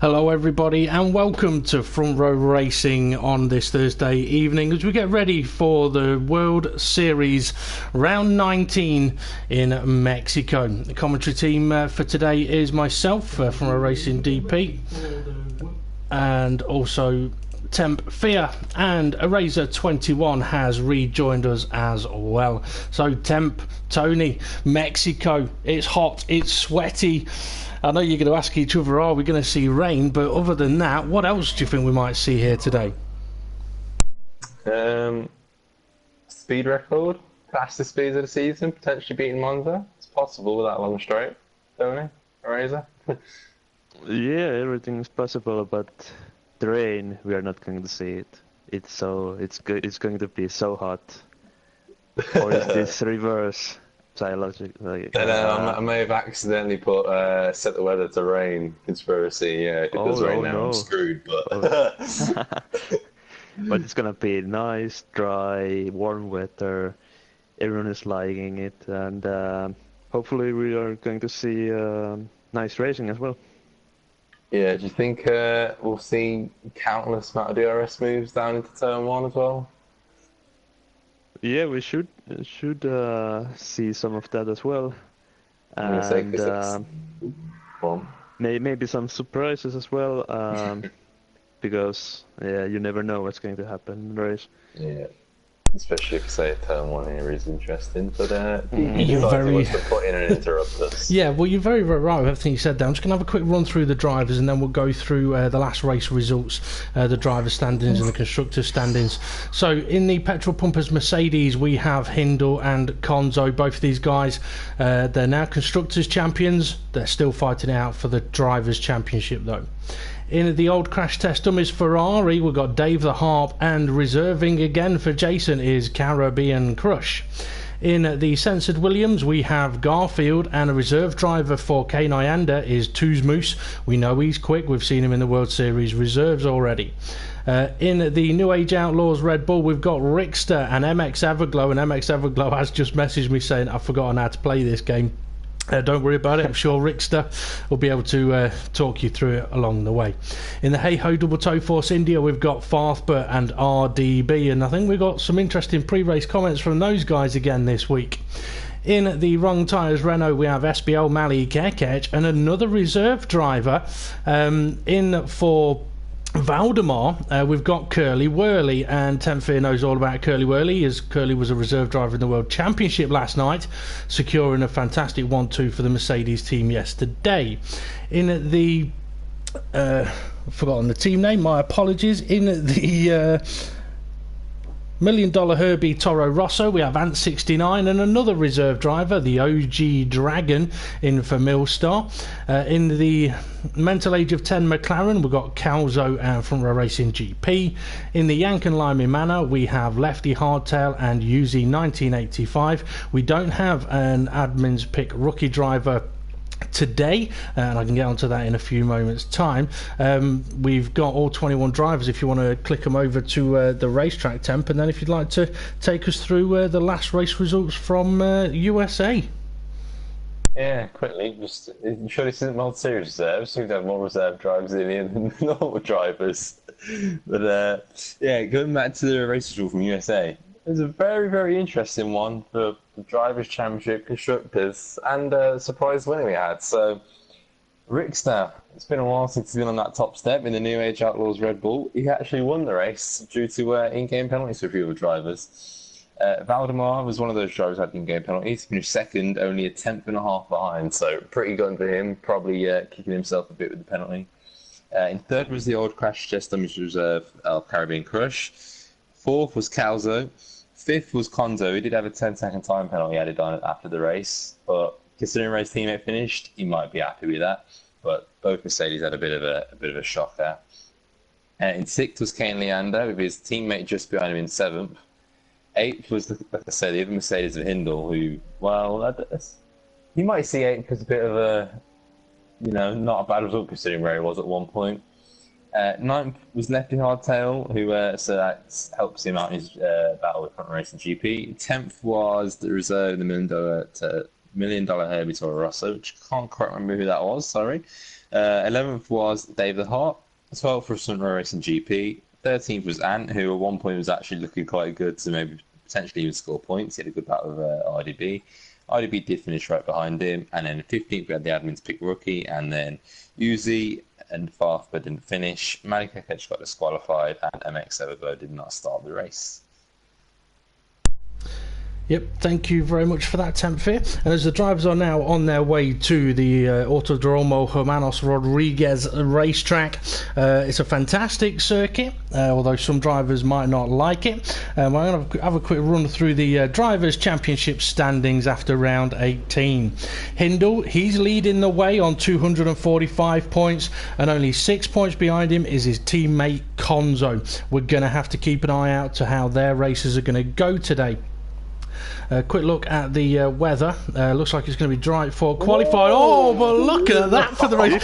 Hello everybody and welcome to Front Row Racing on this Thursday evening as we get ready for the World Series round 19 in Mexico. The commentary team for today is myself, Front Row Racing DP, and also TempFear and ARAZOR21 has rejoined us as well. So Temp, Tony, Mexico, it's hot, it's sweaty. I know you're going to ask each other, are we going to see rain? But other than that, what else do you think we might see here today? Speed record, fastest speeds of the season, potentially beating Monza. It's possible with that long straight, don't we, Razor? Yeah, everything is possible, but the rain, we are not going to see it. It's going to be so hot. Or is this reverse? I may have accidentally put set the weather to rain conspiracy. Yeah, if it does rain now, I'm screwed. But but it's gonna be nice, dry, warm weather. Everyone is liking it, and hopefully we are going to see nice racing as well. Yeah, do you think we'll see countless amount of DRS moves down into turn 1 as well? Yeah, we should see some of that as well, and maybe some surprises as well, because yeah, you never know what's going to happen in the race. Yeah, especially if say turn 1 here is interesting, but you're very to put in and interrupt us. Yeah, well, you're very, very right with everything you said there. I'm just going to have a quick run through the drivers and then we'll go through the last race results, the driver standings and the constructor standings. So in the petrol pumpers Mercedes, we have Hindle and Konzo. Both of these guys, they're now constructors champions. They're still fighting out for the drivers championship though. In the old crash test dummies Ferrari, we've got Dave the Harp, and reserving again for Jason is Caribbean Crush. In the censored Williams, we have Garfield, and a reserve driver for K Nyanda is Tooz Moose. We know he's quick, we've seen him in the World Series reserves already. In the New Age Outlaws Red Bull, we've got Rickster and MX Everglow, and MX Everglow has just messaged me saying, I've forgotten how to play this game. Don't worry about it, I'm sure Rickster will be able to talk you through it along the way. In the Hey Ho Double Toe Force India, we've got Farthbert and RDB, and I think we've got some interesting pre-race comments from those guys again this week. In the Wrong Tyres Renault, we have SBL Mali Kekech and another reserve driver in for Valdemar. We've got Curly Whirly, and TempFear knows all about Curly Whirly, as Curly was a reserve driver in the World Championship last night, securing a fantastic 1-2 for the Mercedes team yesterday. In the forgotten the team name, my apologies. In the $1 Million Herbie Toro Rosso, we have Ant69 and another reserve driver, the OG Dragon, in for Millstar. In the mental age of 10 McLaren, we've got Calzo and Front Row Racing GP. In the Yank and Limey Manor, we have Lefty Hardtail and Uzi 1985. We don't have an admin's pick rookie driver today, and I can get onto that in a few moments time. We've got all 21 drivers if you want to click them over to the racetrack, Temp, and then if you'd like to take us through the last race results from USA. Yeah, quickly, just sure this isn't World Series reserves, so we have more reserve drivers in here than normal drivers. But yeah, going back to the race result from USA, it was a very, very interesting one for the Drivers' Championship, Constructors, and a surprise winner we had. So, Rickster, it's been a while since he's been on that top step in the New Age Outlaws Red Bull. He actually won the race due to in-game penalties for a few of the drivers. Valdemar was one of those drivers who had in-game penalties. He finished second, only a tenth and a half behind, so pretty good for him, probably kicking himself a bit with the penalty. In third was the old crash test damage reserve, Caribbean Crush. Fourth was Calzo. Fifth was Konzo. He did have a 10-second time penalty added on after the race, but considering race teammate finished, he might be happy with that. But both Mercedes had a bit of a shock there. In sixth was Kane Leander with his teammate just behind him in seventh. Eighth was, like I said, the other Mercedes of Hindle, who, well, you might see eighth as a bit of a, not a bad result considering where he was at one point. Ninth was Lefty Hardtail, who so that helps him out in his battle with Front Racing GP. 10th was the reserve, the Mundo at $1 million Herbie Toro-Rosso, which I can't quite remember who that was, sorry. 11th was Dave the Hart. 12th was Front Row Racing GP. 13th was Ant, who at one point was actually looking quite good to maybe potentially even score points. He had a good battle with IDB. IDB did finish right behind him. And then 15th, we had the admins pick Rookie. And then Uzi and Farf, but didn't finish. Malika Ketch got disqualified. And MX Everglow did not start the race. Yep, thank you very much for that, TempFear. And as the drivers are now on their way to the Autodromo Hermanos Rodriguez racetrack, it's a fantastic circuit, although some drivers might not like it. I'm going to have a quick run through the Drivers' Championship standings after round 18. Hindle, he's leading the way on 245 points, and only 6 points behind him is his teammate Konzo. We're going to have to keep an eye out to how their races are going to go today. Quick look at the weather. Looks like it's going to be dry for qualified. Oh, but look at that for the race.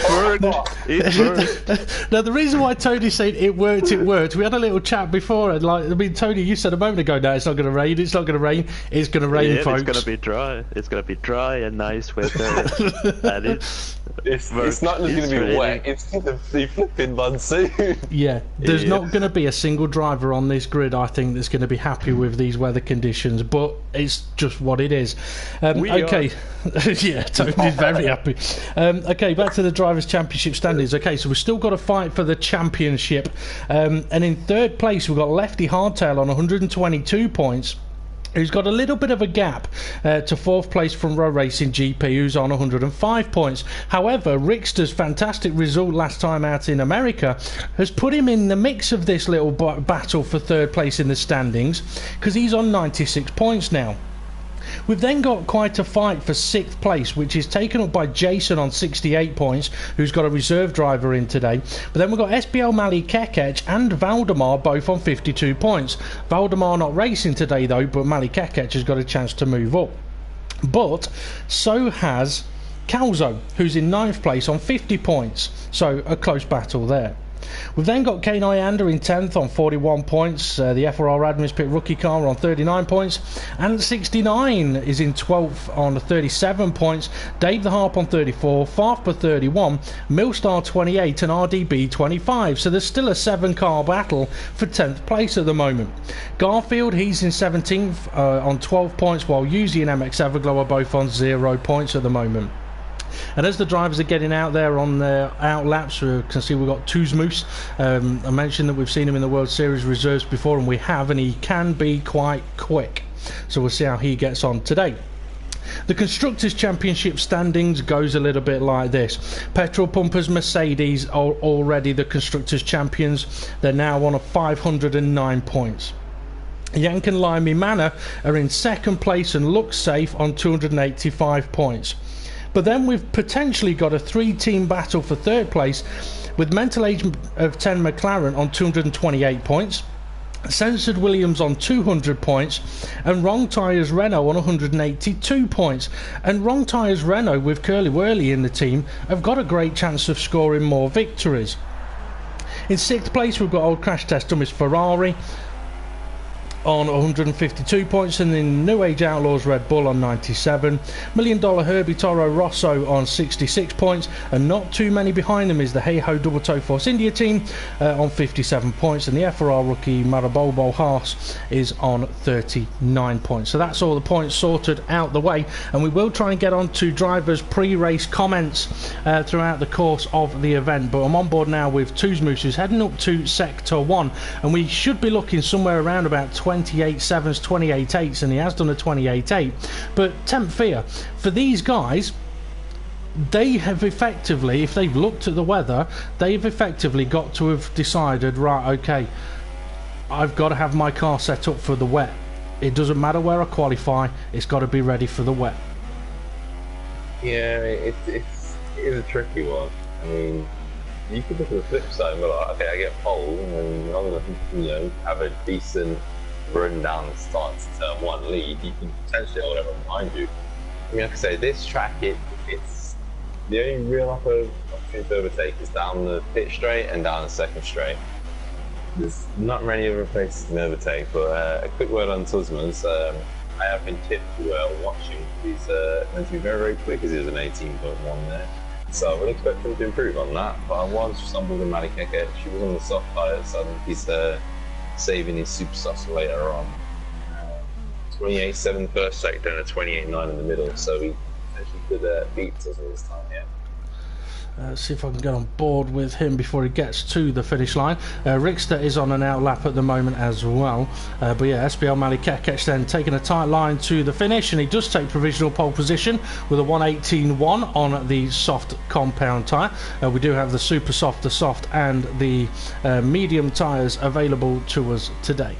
It worked. Now, the reason why Tony said it worked. We had a little chat before. And Tony, you said a moment ago, no, it's not going to rain. It's not going to rain. It's going to rain, folks. It's going to be dry. It's going to be dry and nice weather. And it's not just going to be wet. It's going to be flipping monsoon. Yeah, there's not going to be a single driver on this grid, I think, that's going to be happy with these weather conditions. But it's just what it is. Okay. Yeah, Tony's very happy. Okay, back to the Drivers' Championship standings. Okay, so we've still got a fight for the championship. And in third place, we've got Lefty Hardtail on 122 points. Who's got a little bit of a gap to fourth place from Row Racing GP, who's on 105 points. However, Rickster's fantastic result last time out in America has put him in the mix of this little battle for third place in the standings, because he's on 96 points now. We've then got quite a fight for sixth place, which is taken up by Jason on 68 points, who's got a reserve driver in today. But then we've got SBL Mali Kekech and Valdemar both on 52 points. Valdemar not racing today though, but Mali Kekech has got a chance to move up. But so has Calzo, who's in 9th place on 50 points. So a close battle there. We've then got Kane Iander in 10th on 41 points, the FRR Admins Pit rookie car on 39 points, and 69 is in 12th on 37 points, Dave the Harp on 34, Farfpa 31, Millstar 28 and RDB 25, so there's still a 7-car battle for 10th place at the moment. Garfield, he's in 17th on 12 points, while Uzi and MX Everglow are both on 0 points at the moment. And as the drivers are getting out there on their out laps, we can see we've got Tuzmus. I mentioned that we've seen him in the World Series reserves before, and we have, and he can be quite quick. So we'll see how he gets on today. The Constructors' Championship standings goes a little bit like this. Petrol Pumpers Mercedes are already the Constructors' Champions. They're now on a 509 points. Yank and Limey Manor are in second place and look safe on 285 points. But then we've potentially got a 3-team battle for third place, with Mental Age of 10 McLaren on 228 points, Censored Williams on 200 points, and Wrong Tyres Renault on 182 points. And Wrong Tyres Renault, with Curly Whirly in the team, have got a great chance of scoring more victories. In 6th place, we've got Old Crash Test Dummies Ferrari on 152 points, and in New Age Outlaws Red Bull on 97. $1 Million Herbie Toro-Rosso on 66 points, and not too many behind them is the Hey Ho Double Toe Force India team on 57 points, and the FRR rookie Marabobo Haas is on 39 points. So that's all the points sorted out the way, and we will try and get on to drivers' pre-race comments throughout the course of the event. But I'm on board now with Tuzmus, who's heading up to Sector 1, and we should be looking somewhere around about 28 7s, 28 8s, and he has done a 28 8. But TempFear, for these guys, they have effectively, if they've looked at the weather, they've effectively got to have decided, right, okay, I've got to have my car set up for the wet. It doesn't matter where I qualify, it's got to be ready for the wet. Yeah, it is a tricky one. I mean, you could look at the flip side and be like, okay, I get pole, and I'm going to, have a decent run down the start to turn 1 lead. You can potentially hold everyone behind you. I mean, like I say, this track, it's the only real opportunity to overtake is down the pit straight and down the second straight. There's not many other places to overtake, but a quick word on Tuzman's. I have been tipped to watching. He's going to be very, very quick as he was an 18.1 there. So I would expect him to improve on that. But I was stumbled in Malikeke. She was on the soft tyres, so I think he's saving his super softs for later on. 28.7 first sector and a 28.9 in the middle, so he actually could beat us all this time, yeah. Let's see if I can get on board with him before he gets to the finish line. Rickster is on an outlap at the moment as well. But yeah, SBL Malikekech then taking a tight line to the finish, and he does take provisional pole position with a 118.1 on the soft compound tyre. We do have the super soft, the soft and the medium tyres available to us today.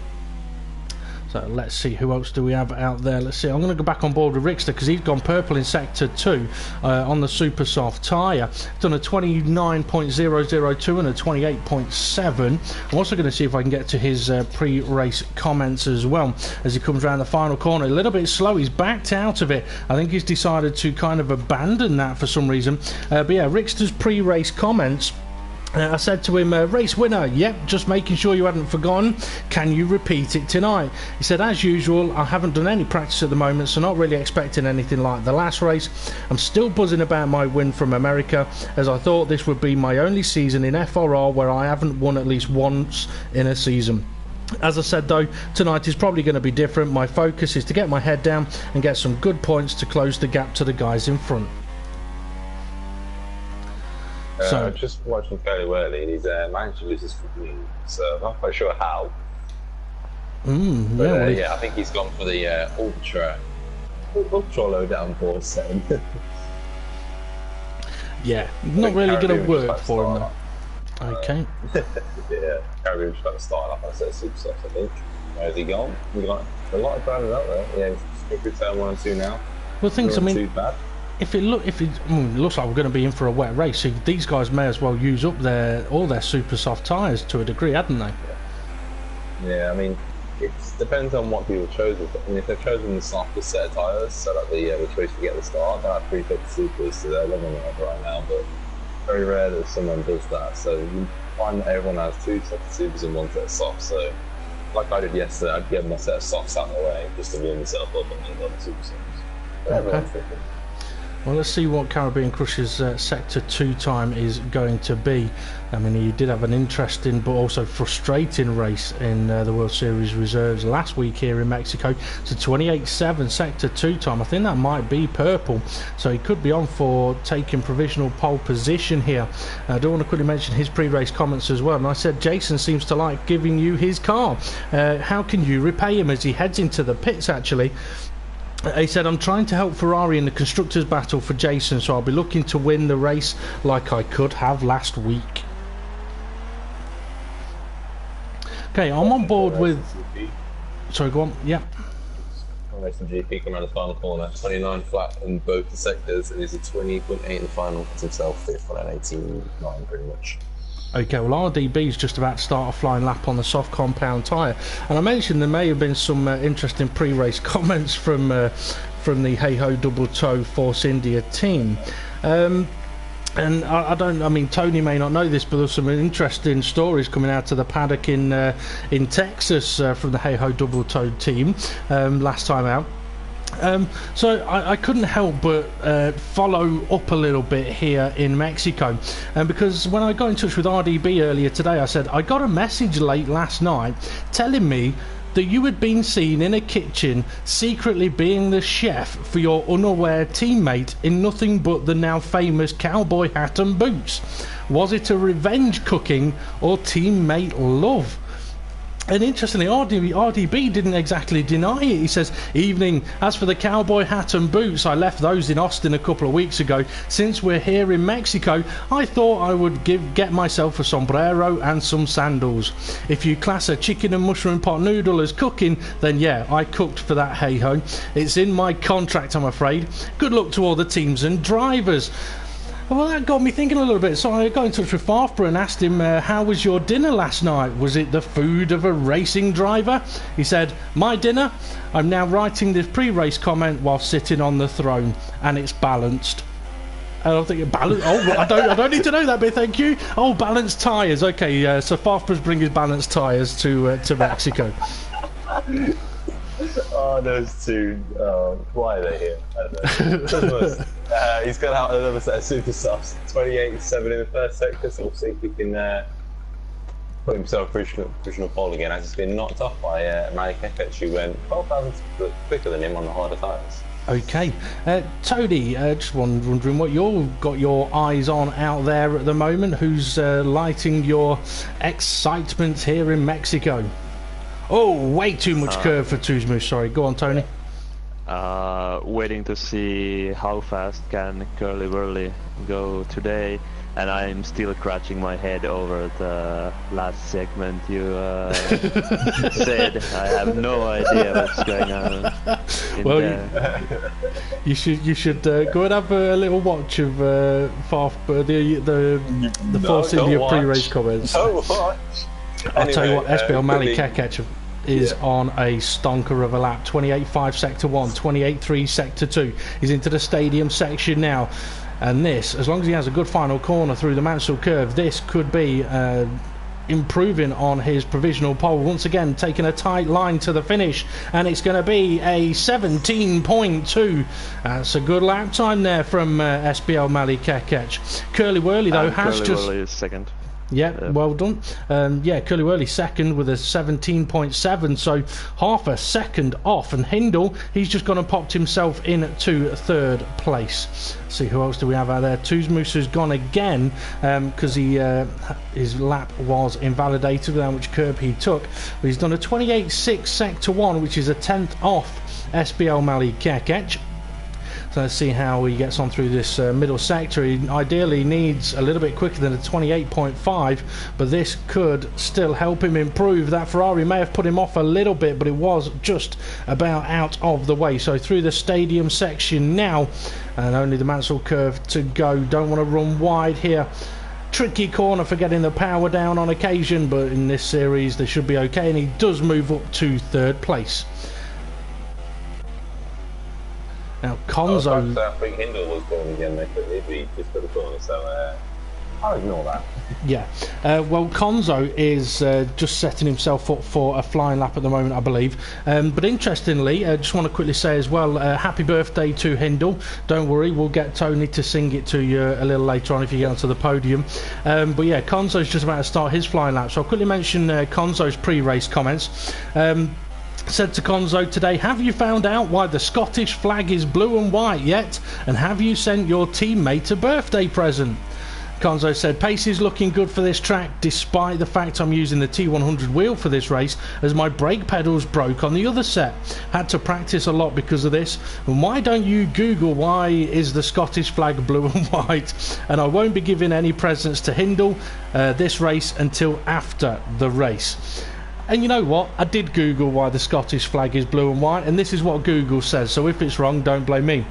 So let's see, who else do we have out there? Let's see, I'm going to go back on board with Rickster because he's gone purple in Sector 2 on the super soft tyre. Done a 29.002 and a 28.7. I'm also going to see if I can get to his pre-race comments as well as he comes around the final corner. A little bit slow, he's backed out of it. I think he's decided to kind of abandon that for some reason. But yeah, Rickster's pre-race comments. I said to him, race winner, yep, just making sure you hadn't forgotten. Can you repeat it tonight? He said, as usual, I haven't done any practice at the moment, so not really expecting anything like the last race. I'm still buzzing about my win from America, as I thought this would be my only season in FRR where I haven't won at least once in a season. As I said though, tonight is probably going to be different. My focus is to get my head down and get some good points to close the gap to the guys in front. I just watched him fairly early, and he's managed to lose his footing, so I'm not quite sure how. Yeah, I think he's gone for the ultra low down force setting. Yeah, not really going to work for him though. Okay. Yeah, Caribbean just got to start off on a set of super softs, I think. Where's he gone? We've got a lot of drivers out there. Yeah, he's good turn 1 and 2 now. Well, things, I mean, too bad. If it looks like we're going to be in for a wet race, so these guys may as well use up all their super soft tyres to a degree, hadn't they? Yeah, I mean, it depends on what people chose. I mean, if they've chosen the softest set of tyres, so like the choice to get the start, they're pretty fit supers, so they're living it up right now. But very rare that someone does that. So you find that everyone has 2 sets of supers and 1 set of softs. So, like I did yesterday, I'd give my set of softs out of the way just to warm myself up and then go the super softs. But everyone's different. Well, let's see what Caribbean Crush's Sector 2 time is going to be. I mean, he did have an interesting but also frustrating race in the World Series Reserves last week here in Mexico. It's a 28.7 Sector 2 time. I think that might be purple, so he could be on for taking provisional pole position here. I do want to quickly mention his pre-race comments as well. And I said, Jason seems to like giving you his car. How can you repay him? As he heads into the pits, actually. He said, I'm trying to help Ferrari in the constructors battle for Jason, so I'll be looking to win the race like I could have last week. Okay, I'm on board with... Sorry, go on. Yeah. Racing GP come around the final corner, 29 flat in both the sectors, and he's a 20.8 in the final, puts himself 5th on an 18.9 pretty much. Okay, well, RDB is just about to start a flying lap on the soft compound tyre, and I mentioned there may have been some interesting pre-race comments from the Hey Ho Double Toe Force India team. And I mean, Tony may not know this, but there's some interesting stories coming out of the paddock in Texas from the Hey Ho Double Toe team last time out. So I couldn't help but follow up a little bit here in Mexico, because when I got in touch with RDB earlier today, I said I got a message late last night telling me that you had been seen in a kitchen secretly being the chef for your unaware teammate in nothing but the now famous cowboy hat and boots. Was it a revenge cooking or teammate love? And interestingly, RDB didn't exactly deny it. He says, evening, as for the cowboy hat and boots, I left those in Austin a couple of weeks ago. Since we're here in Mexico, I thought I would get myself a sombrero and some sandals. If you class a chicken and mushroom pot noodle as cooking, then yeah, I cooked for that hey-ho. It's in my contract, I'm afraid. Good luck to all the teams and drivers. Well, that got me thinking a little bit, so I got in touch with Farfborough and asked him, how was your dinner last night? Was it the food of a racing driver? He said, my dinner? I'm now writing this pre-race comment while sitting on the throne, and it's balanced. And I'm thinking, balance? Oh, I don't need to know that bit, thank you. Oh, balanced tyres. Okay, so Farfborough's bringing balanced tyres to Mexico. Oh, those two. Why are they here? I don't know. He's got out another set of super softs. 28-7 in the first sector, so we'll see if he can put himself provisional pole again, as he's been knocked off by Mali Kekec, who went 12,000 quicker than him on the harder tyres. Okay, Tony, just wondering what you've got your eyes on out there at the moment. Who's lighting your excitement here in Mexico? Oh, way too much curve for Tuzmu. Sorry, go on, Tony. Waiting to see how fast can Curly Whirly go today, and I'm still scratching my head over the last segment you said. I have no idea what's going on. Well, you should go and have a little watch of the Force India pre-race comments. Don't watch. I'll tell you what, SBL Mali Kekec is on a stonker of a lap. 28.5 sector 1, 28.3 sector 2. He's into the stadium section now, and this, as long as he has a good final corner through the Mansell curve, this could be improving on his provisional pole. Once again, taking a tight line to the finish, and it's going to be a 17.2. That's a good lap time there from SBL Mali Kekec. Curly Whirly though has Curly Whirly is second. Yeah, well done. Yeah, Curly Whirly second with a 17.7, so half a second off. And Hindle, he's just gone and popped himself into third place. See who else do we have out there. Tuzmus has gone again because his lap was invalidated with how much curb he took. But he's done a 28.6 sector 1, which is a 10th off SBL Mali Kekec. So let's see how he gets on through this middle sector. He ideally needs a little bit quicker than a 28.5, but this could still help him improve. That Ferrari may have put him off a little bit, but it was just about out of the way. So through the stadium section now, and only the Mansell curve to go. Don't want to run wide here. Tricky corner for getting the power down on occasion, but in this series they should be okay, and he does move up to third place. Now Konzo. I think Hindle was going again there quickly, but he just got the corner, so I'll ignore that. Yeah, well, Konzo is just setting himself up for a flying lap at the moment, I believe. But interestingly, I just want to quickly say as well, happy birthday to Hindle. Don't worry, we'll get Tony to sing it to you a little later on if you get onto the podium. But yeah, Konzo's just about to start his flying lap, so I'll quickly mention Konzo's pre-race comments. Said to Konzo today, have you found out why the Scottish flag is blue and white yet? And have you sent your teammate a birthday present? Konzo said, pace is looking good for this track, despite the fact I'm using the T100 wheel for this race, as my brake pedals broke on the other set. Had to practice a lot because of this. And why don't you Google why is the Scottish flag blue and white? And I won't be giving any presents to Hindle this race until after the race. And you know what? I did Google why the Scottish flag is blue and white, and this is what Google says, so if it's wrong, don't blame me.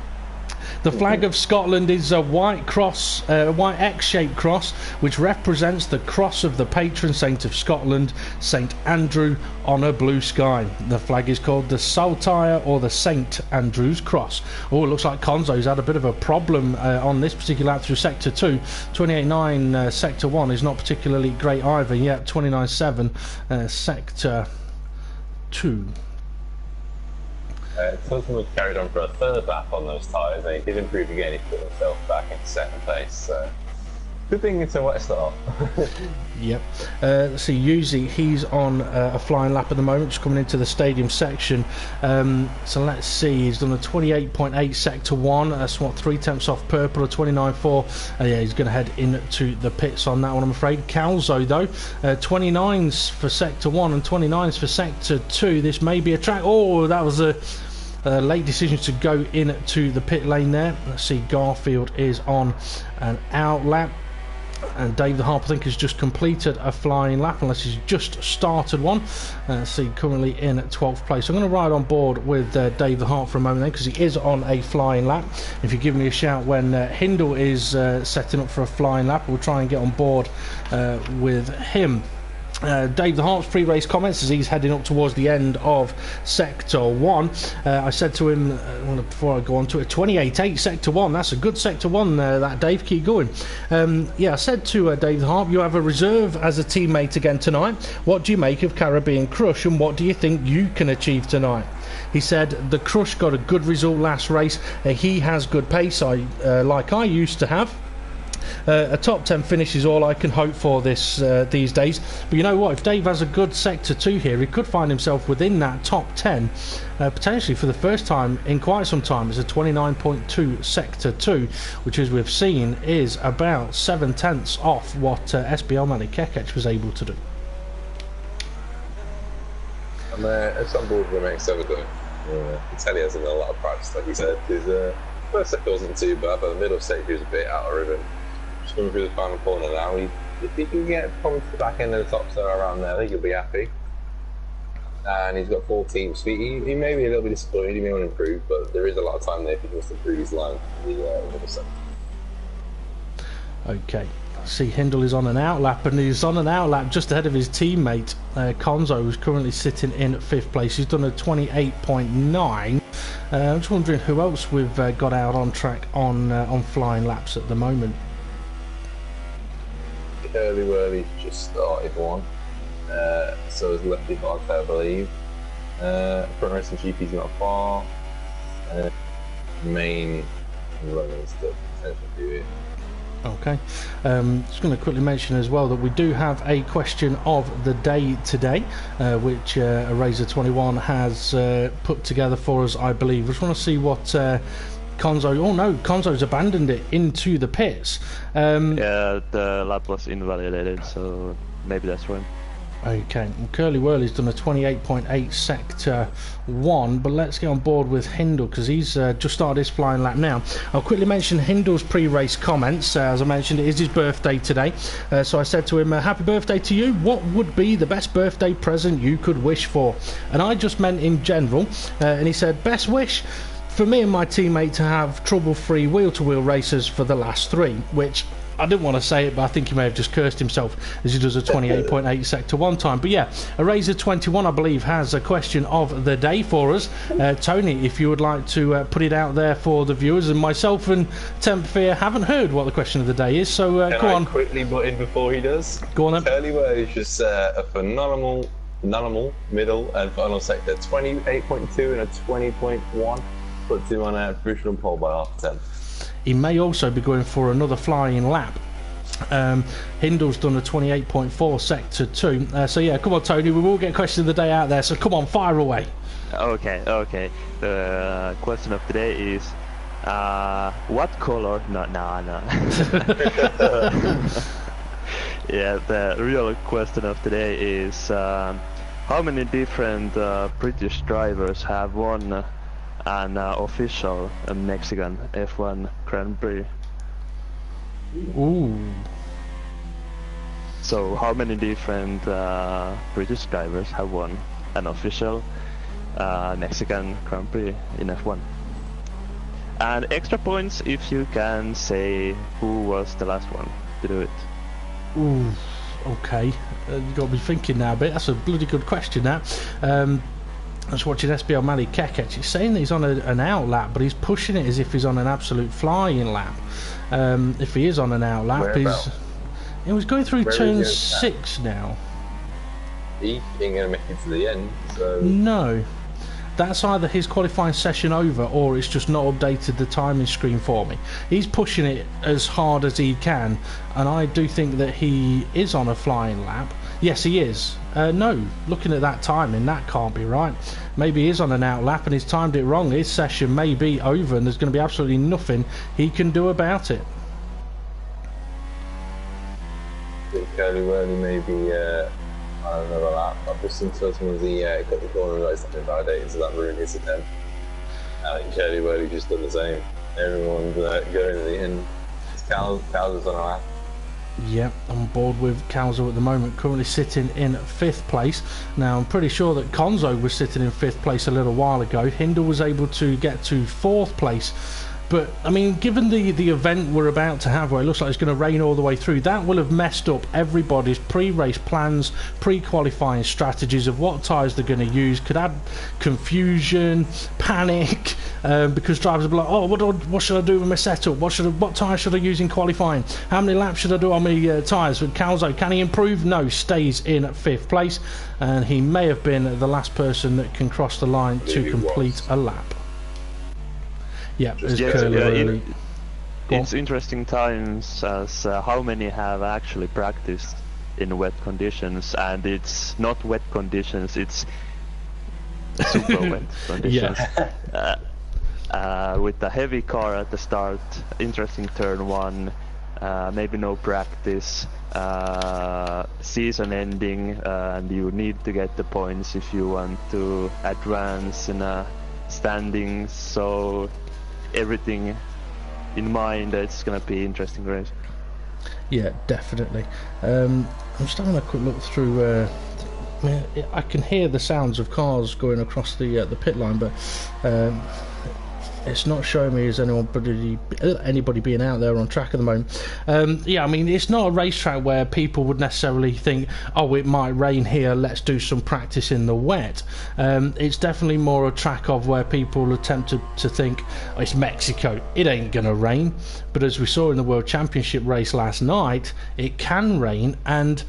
The flag of Scotland is a white cross, a white X-shaped cross, which represents the cross of the patron saint of Scotland, St Andrew, on a blue sky. The flag is called the Saltire or the St Andrew's Cross. Oh, it looks like Konzo's had a bit of a problem on this particular lap through Sector 2. 28.9 Sector 1 is not particularly great either. Yet 29.7 Sector 2. Tottenham carried on for a third lap on those tyres, and he did improve again. He put himself back into second place. So good thing it's a wet start. Yep. Let's see, Yuzi, he's on a flying lap at the moment, just coming into the stadium section. So let's see, he's done a 28.8 sector 1. That's what, 3/10 off purple, a 29.4. Yeah, he's going to head into the pits on that one, I'm afraid. Calzo, though, 29s for sector 1 and 29s for sector 2. This may be a track. Oh, that was a late decision to go into the pit lane there. Let's see, Garfield is on an out lap, and Dave the Harp, I think, has just completed a flying lap, unless he's just started one. Let's see, currently in 12th place. I'm going to ride on board with Dave the Harp for a moment then, because he is on a flying lap. If you give me a shout when Hindle is setting up for a flying lap, we'll try and get on board with him. Dave the Harp's pre-race comments as he's heading up towards the end of Sector 1. I said to him, before I go on to it, 28.8 Sector 1, that's a good Sector 1 that, Dave, keep going. Yeah, I said to Dave the Harp, you have a reserve as a teammate again tonight. What do you make of Caribbean Crush, and what do you think you can achieve tonight? He said, the Crush got a good result last race. He has good pace, like I used to have. A top 10 finish is all I can hope for these days. But you know what, if Dave has a good Sector 2 here, he could find himself within that top 10, potentially for the first time in quite some time. It's a 29.2 Sector 2, which, as we've seen, is about 7/10 off what SBL Manny Kekec was able to do. I'm on board with the next ever though. I can tell he hasn't done a lot of practice, like he said. His first sector wasn't too bad, but the middle sector was a bit out of rhythm. Just coming through the final corner now, if he can get probably to the back end of the top, so around there, I think he'll be happy. And he's got 14 speed. He may be a little bit disappointed, he may want to improve, but there is a lot of time there if he wants to improve his line for the middle sector. Okay. See, Hindle is on an outlap, and he's on an outlap just ahead of his teammate Konzo, who's currently sitting in 5th place. He's done a 28.9. I'm just wondering who else we've got out on track on flying laps at the moment. Whirly just started one, so is Lefty Barker, I believe. Front racing GP's not far. Main runners that potentially do it. Okay, just going to quickly mention as well that we do have a question of the day today, which ARAZOR21 has put together for us, I believe. I just want to see what Konzo... Oh no, Konzo's abandoned it into the pits. Yeah, the lap was invalidated, so maybe that's why. Okay, well, Curly Whirly's done a 28.8 Sector 1, but let's get on board with Hindle because he's just started his flying lap now. I'll quickly mention Hindle's pre-race comments. As I mentioned, it is his birthday today, so I said to him, happy birthday to you. What would be the best birthday present you could wish for? And I just meant in general, and he said, best wish for me and my teammate to have trouble-free wheel-to-wheel races for the last 3, which... I didn't want to say it, but I think he may have just cursed himself as he does a 28.8 Sector 1 time. But yeah, ARAZOR21, I believe, has a question of the day for us. Tony, if you would like to put it out there for the viewers, and myself and TempFear haven't heard what the question of the day is, so go on. Quickly butt in before he does. Go on then. Curly Whirly is just a phenomenal middle and final sector, 28.2 and a 20.1. Puts him on a provisional pole by half 10. He may also be going for another flying lap. Hindle's done a 28.4 Sector 2. So yeah, come on Tony, we will get question of the day out there, so come on, fire away. Okay. The question of the day is, what color? No. Yeah, the real question of the day is, how many different British drivers have won an official Mexican F1 Grand Prix? Ooh. So how many different British drivers have won an official Mexican Grand Prix in F1? And extra points if you can say who was the last one to do it. Ooh, okay. You got to be thinking now a bit. That's a bloody good question, that. I was watching SBL Manny Kekec. He's saying that he's on an out lap, but he's pushing it as if he's on an absolute flying lap. If he is on an out lap, he was going through turn 6 now. He ain't going to make it to the end, so... No. That's either his qualifying session over, or it's just not updated the timing screen for me. He's pushing it as hard as he can, and I do think that he is on a flying lap. Yes, he is. No, looking at that timing, that can't be right. Maybe he is on an out lap and he's timed it wrong. His session may be over and there's going to be absolutely nothing he can do about it. I think Curly Whirly maybe on another lap. I've just seen someone as he got the corner and like something validated, so that ruined his attempt. I think Curly Whirly just done the same. Everyone's going to the end. Cowser's on a lap. Yep, I'm on board with Calzo at the moment, currently sitting in 5th place. Now, I'm pretty sure that Konzo was sitting in 5th place a little while ago. Hindle was able to get to 4th place But I mean, given the event we're about to have, where it looks like it's going to rain all the way through, that will have messed up everybody's pre-race plans, pre-qualifying strategies of what tyres they're going to use. Could add confusion, panic, because drivers will be like, oh, what should I do with my setup? What tyre should I use in qualifying? How many laps should I do on my tyres? With Calzo, can he improve? No, stays in 5th place, and he may have been the last person that can cross the line to complete a lap. Yeah, it's interesting times as how many have actually practiced in wet conditions, and it's not wet conditions, it's super wet conditions. With the heavy car at the start, interesting turn 1, maybe no practice, season ending, and you need to get the points if you want to advance in a standings, so everything in mind, it's gonna be interesting race. Yeah, definitely. I'm just having a quick look through. I can hear the sounds of cars going across the pit line, but it's not showing me as anybody being out there on track at the moment. Yeah, I mean, it's not a racetrack where people would necessarily think, oh, it might rain here, let's do some practice in the wet. It's definitely more a track of where people attempt to think, oh, it's Mexico, it ain't gonna rain. But as we saw in the World Championship race last night, it can rain, and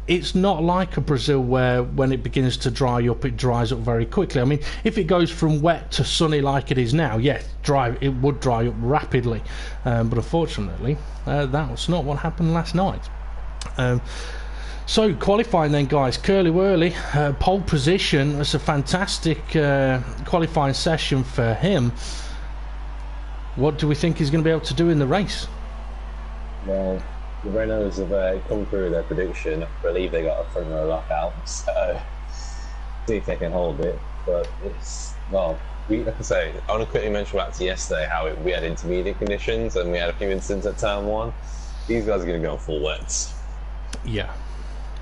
it's not like a Brazil where when it begins to dry up, it dries up very quickly. I mean, if it goes from wet to sunny like it is now, yes, it would dry up rapidly. But unfortunately, that was not what happened last night. So qualifying then, guys. Curly Whirly, pole position. It's a fantastic qualifying session for him. What do we think he's going to be able to do in the race? Well, the Renaults have come through their prediction. I believe they got a front row lockout, so see if they can hold it. But it's, well, like I say, I want to quickly mention back to yesterday how we had intermediate conditions and we had a few incidents at turn 1. These guys are going to go on full wets. Yeah.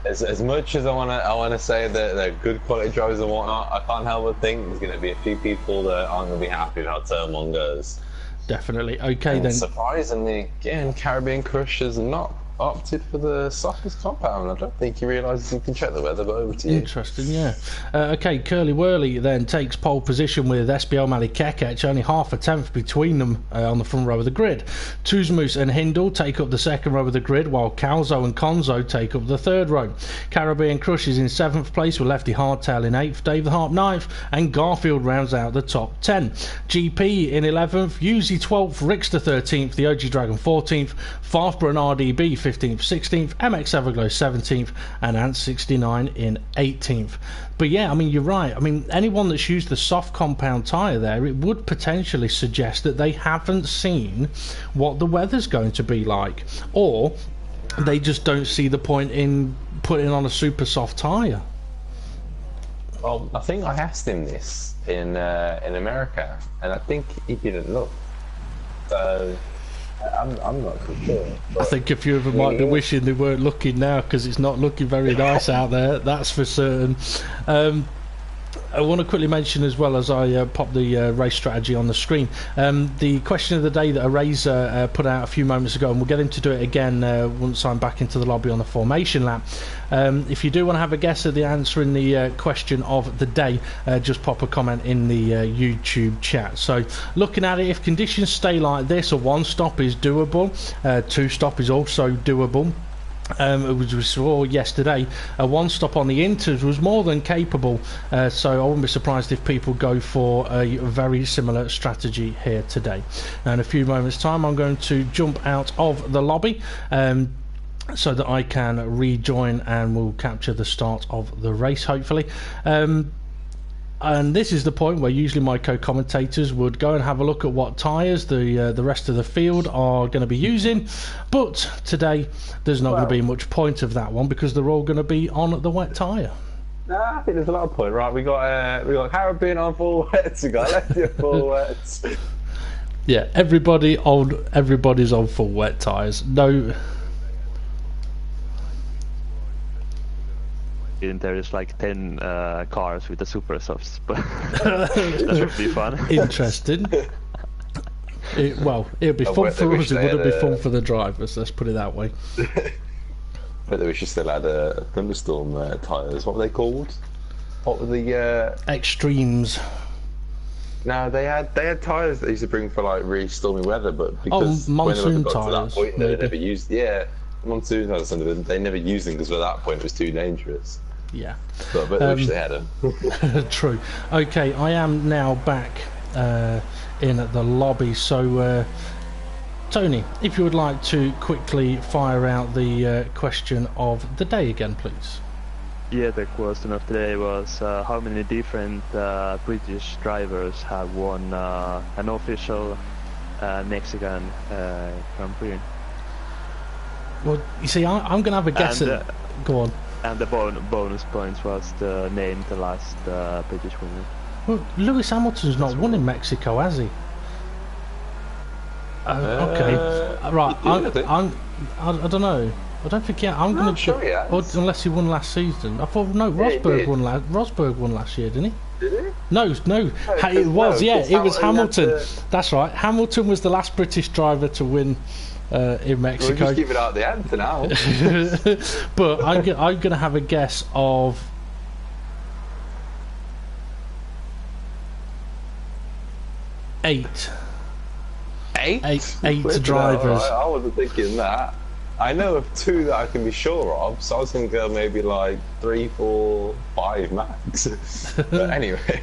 As much as I want to say that they're good quality drivers and whatnot, I can't help but think there's going to be a few people that aren't going to be happy with how turn 1 goes. Definitely. Okay, and then. Surprisingly, again, Caribbean Crush has not opted for the softest compound. I don't think he realises he can check the weather, but over to you. Interesting, yeah. Okay, Curly Whirly then takes pole position with SBL Malikekech, only half a tenth between them on the front row of the grid. Tuzmus and Hindle take up the second row of the grid, while Calzo and Konzo take up the third row. Caribbean Crush is in 7th place with Lefty Hardtail in 8th, Dave the Harp 9th, and Garfield rounds out the top 10. GP in 11th, Uzi 12th, Rickster 13th, the OG Dragon 14th, Farfborough and RDB 15th, 16th, MX Everglow 17th, and Ant69 in 18th. But yeah, I mean, you're right. I mean, anyone that's used the soft compound tyre there, it would potentially suggest that they haven't seen what the weather's going to be like, or they just don't see the point in putting on a super soft tyre. Well, I think I asked him this in America, and I think he didn't look. So I'm not too sure. I think a few of them might be wishing they weren't looking now, because it's not looking very nice out there, that's for certain. I want to quickly mention as well, as I pop the race strategy on the screen, the question of the day that ARAZOR put out a few moments ago, and we'll get him to do it again once I'm back into the lobby on the formation lap. If you do want to have a guess at the answer in the question of the day, just pop a comment in the YouTube chat. So looking at it, if conditions stay like this, a 1-stop is doable, 2-stop is also doable. As we saw yesterday, a 1-stop on the inters was more than capable, so I wouldn't be surprised if people go for a very similar strategy here today. Now, in a few moments time, I'm going to jump out of the lobby so that I can rejoin, and we'll capture the start of the race, hopefully. And this is the point where usually my co-commentators would go and have a look at what tyres the rest of the field are going to be using, but today there's not going to be much point of that one, because they're all going to be on the wet tyre. Nah, I think there's a lot of point. Right, we got Caribbean on full wets, we got Lefty on full wets. Yeah, everybody's on full wet tyres. No. There is like 10 cars with the super softs, but that should be fun. Interesting. Well, it'll be fun for us. It wouldn't be fun for the drivers. Let's put it that way. But they wish you still had thunderstorm tyres. What were they called? What were the extremes? No, they had tyres that they used to bring for like really stormy weather, but because monsoon got tyres, to that point, they never used. Yeah, monsoon tyres. They never used them because at that point it was too dangerous. Yeah, but I wish they had them. True. Okay, I am now back in the lobby. So, Tony, if you would like to quickly fire out the question of the day again, please. Yeah, the question of the day was how many different British drivers have won an official Mexican Grand Prix? Well, you see, I'm going to have a guess at... Go on. And the bonus points was to name the last British winner. Well, Lewis Hamilton's not won in Mexico, has he? Okay. Right, I don't know. I don't think I'm going to. Sure he has. Unless he won last season. I thought Rosberg won Rosberg won last year, didn't he? Did he? No. It was. It was Hamilton. That's right. Hamilton was the last British driver to win in Mexico. We'll just give it out the answer now. But I'm going to have a guess of 8. 8? 8 drivers. I wasn't thinking that. I know of 2 that I can be sure of, so I was going to go maybe like 3, 4, 5 max. But anyway.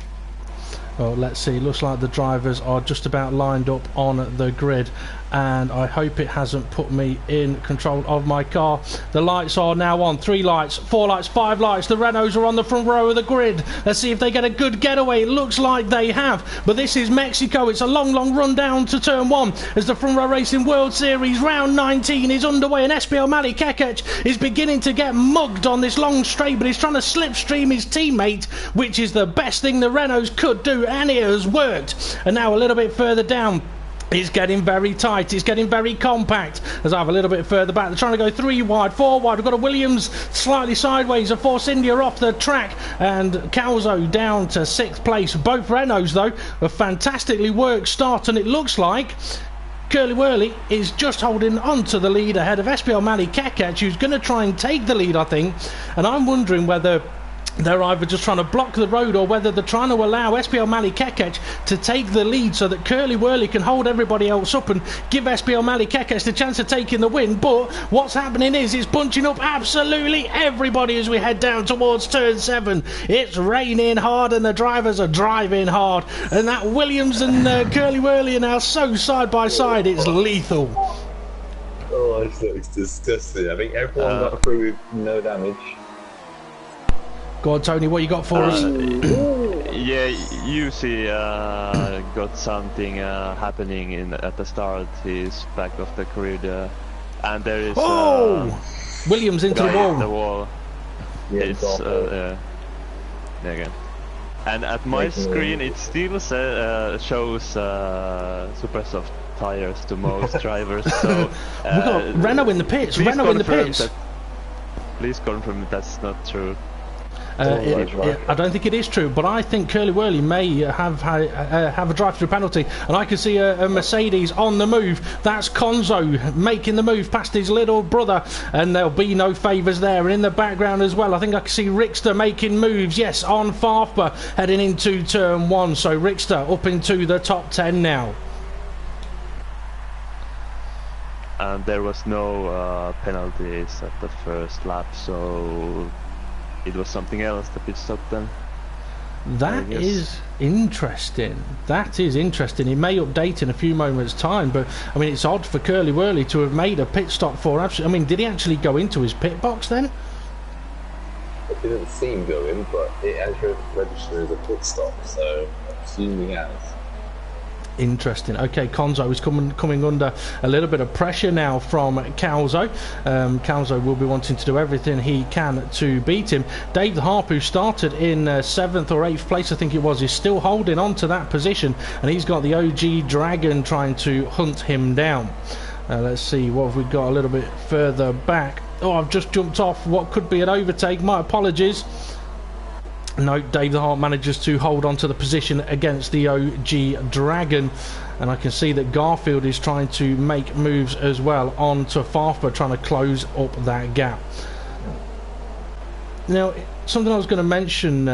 Well, let's see. Looks like the drivers are just about lined up on the grid, and I hope it hasn't put me in control of my car. The lights are now on. 3 lights, 4 lights, 5 lights. The Renaults are on the front row of the grid. Let's see if they get a good getaway. It looks like they have, but this is Mexico. It's a long run down to turn 1 as the Front Row Racing World Series round 19 is underway, and Espiel Mali Kekec is beginning to get mugged on this long straight, but he's trying to slipstream his teammate, which is the best thing the Renaults could do, and it has worked. And now a little bit further down, it's getting very tight, it's getting very compact. As I have a little bit further back, they're trying to go 3 wide, 4 wide. We've got a Williams slightly sideways, a Force India off the track, and Calzo down to 6th place. Both Renaults, though, a fantastically worked start, and it looks like Curly Wurly is just holding on to the lead ahead of Espiel Mali Kekec, who's going to try and take the lead, I think. And I'm wondering whether they're either just trying to block the road or whether they're trying to allow Espiel Mali Kekec to take the lead so that Curly Wurly can hold everybody else up and give Espiel Mali Kekec the chance of taking the win. But what's happening is it's bunching up absolutely everybody as we head down towards turn 7. It's raining hard and the drivers are driving hard, and that Williams and Curly Wurly are now so side by side, it's lethal. Oh, it's disgusting. I think everyone got through with no damage. Go on, Tony, what you got for us? Yeah, UC got something happening at the start. He's back off the grid, and there is Williams into the wall. Yeah, it's again. And at my screen, it still shows super soft tires to most drivers. So we got Renault in the pits. Renault in the pits. Please confirm that's not true. I don't think it is true, but I think Curly Wurly may have a drive-through penalty, and I can see a Mercedes on the move. That's Conzo making the move past his little brother, and there'll be no favours there. And in the background as well, I think I can see Rickster making moves. Yes, on Farfba heading into turn 1, so Rickster up into the top 10 now. And there was no penalties at the first lap, so it was something else, the pit stop then. That is interesting. That is interesting. It may update in a few moments' time, but I mean, it's odd for Curly Wurly to have made a pit stop for. I mean, did he actually go into his pit box then? It didn't seem going, but it actually registered as a pit stop, so I assume he has. Interesting. Okay, Conzo is coming under a little bit of pressure now from Calzo. Calzo will be wanting to do everything he can to beat him. Dave the Harp, who started in 7th or 8th place, I think it was, is still holding on to that position, and he's got the OG Dragon trying to hunt him down. Let's see what have we got a little bit further back. Oh, I've just jumped off what could be an overtake. My apologies. No, Dave the Hart manages to hold on to the position against the OG Dragon, and I can see that Garfield is trying to make moves as well onto Farfba, trying to close up that gap. Now, something I was going to mention,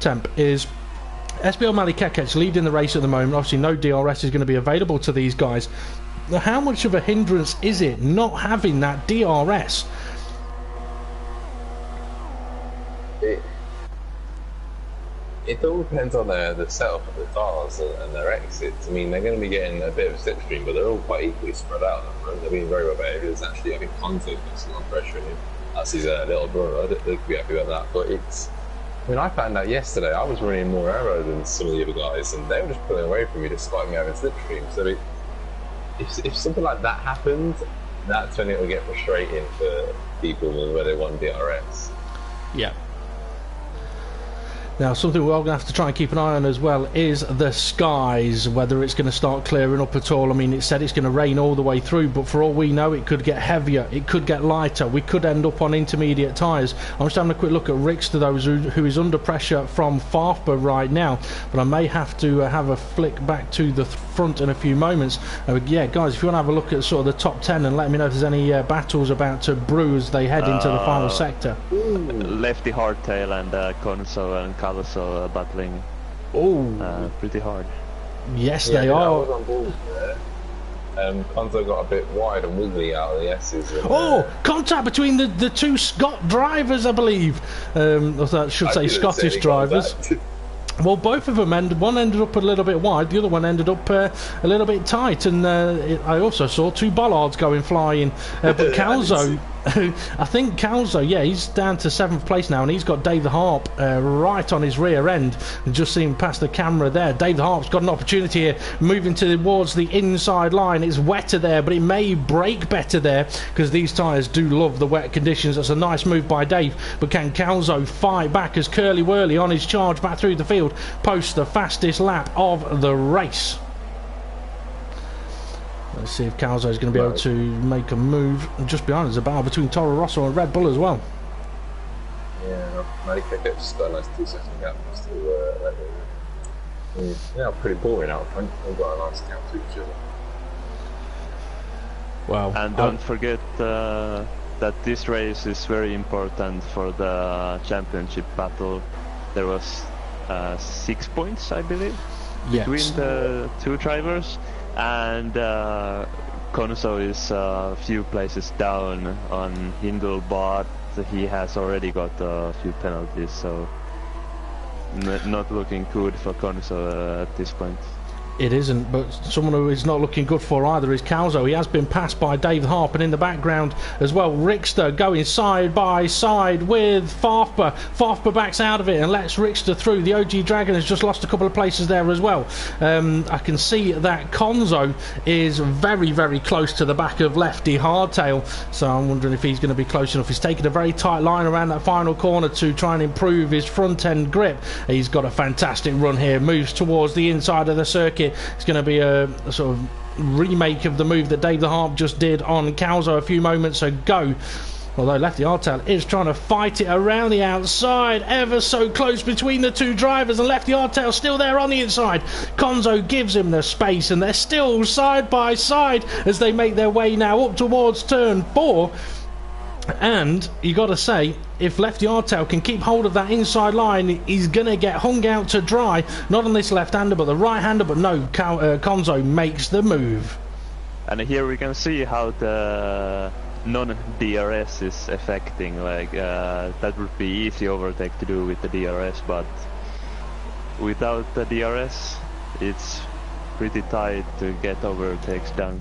Temp, is SBL Mali Kekec leading the race at the moment. Obviously no DRS is going to be available to these guys. Now, how much of a hindrance is it not having that DRS? It all depends on the setup of the cars and their exits. I mean, they're going to be getting a bit of a slipstream, but they're all quite equally spread out. They're being very well behaved. There's actually, I think, Conte puts a lot of pressure on him. That's his little brother. I don't think he'd be happy about that. But it's, I mean, I found out yesterday I was running more aero than some of the other guys, and they were just pulling away from me despite me having slipstream. So if something like that happened, that's when it will get frustrating for people where they want DRS. Yeah. Now, something we're all going to have to try and keep an eye on as well is the skies, whether it's going to start clearing up at all. I mean, it said it's going to rain all the way through, but for all we know, it could get heavier, it could get lighter, we could end up on intermediate tyres. I'm just having a quick look at Rickster, though, who is under pressure from Farfba right now, but I may have to have a flick back to the front in a few moments. Yeah, guys, if you want to have a look at sort of the top 10 and let me know if there's any battles about to brew as they head into the final sector. Lefty Hardtail and Konso and Caluso battling pretty hard. Yes, yeah, they are. I was on board there. Konzo got a bit wide and wiggly out of the S's. And, contact between the two Scott drivers, I believe. I should say Scottish drivers. Well, both of them one ended up a little bit wide, the other one ended up a little bit tight, and I also saw two bollards going flying. But Calzo, I think Calzo, yeah, he's down to 7th place now, and he's got Dave the Harp right on his rear end. Just seeing past the camera there, Dave the Harp's got an opportunity here, moving towards the inside line. It's wetter there, but it may brake better there because these tyres do love the wet conditions. That's a nice move by Dave, but can Calzo fight back as Curly Whirly on his charge back through the field posts the fastest lap of the race? Let's see if Calzo is going to be able to make a move. Just behind us, a battle between Toro Rosso and Red Bull as well. Yeah, Mali Kekec's got a nice 2-second gap. Yeah, pretty boring out front. They've got a nice gap to each other. Wow. And don't forget that this race is very important for the championship battle. There was 6 points, I believe, between the two drivers. And Konso is a few places down on Hindle, but he has already got a few penalties, so not looking good for Konso at this point. It isn't, but someone who is not looking good for either is Calzo. He has been passed by Dave Harp, and in the background as well, Rickster going side by side with Farfba. Farfba backs out of it and lets Rickster through. The OG Dragon has just lost a couple of places there as well. I can see that Konzo is very, very close to the back of Lefty Hardtail, so I'm wondering if he's going to be close enough. He's taking a very tight line around that final corner to try and improve his front end grip. He's got a fantastic run here, moves towards the inside of the circuit. It's going to be a sort of remake of the move that Dave the Harp just did on Calzo a few moments ago. Although Lefty Hardtail is trying to fight it around the outside, ever so close between the two drivers, and Lefty Hardtail still there on the inside. Konzo gives him the space, and they're still side by side as they make their way now up towards turn 4. And you got to say, if Lefty Hardtail can keep hold of that inside line, he's going to get hung out to dry. Not on this left-hander, but the right-hander. But no, Konzo makes the move. And here we can see how the non-DRS is affecting. Like that would be easy overtake to do with the DRS, but without the DRS, it's pretty tight to get overtakes done.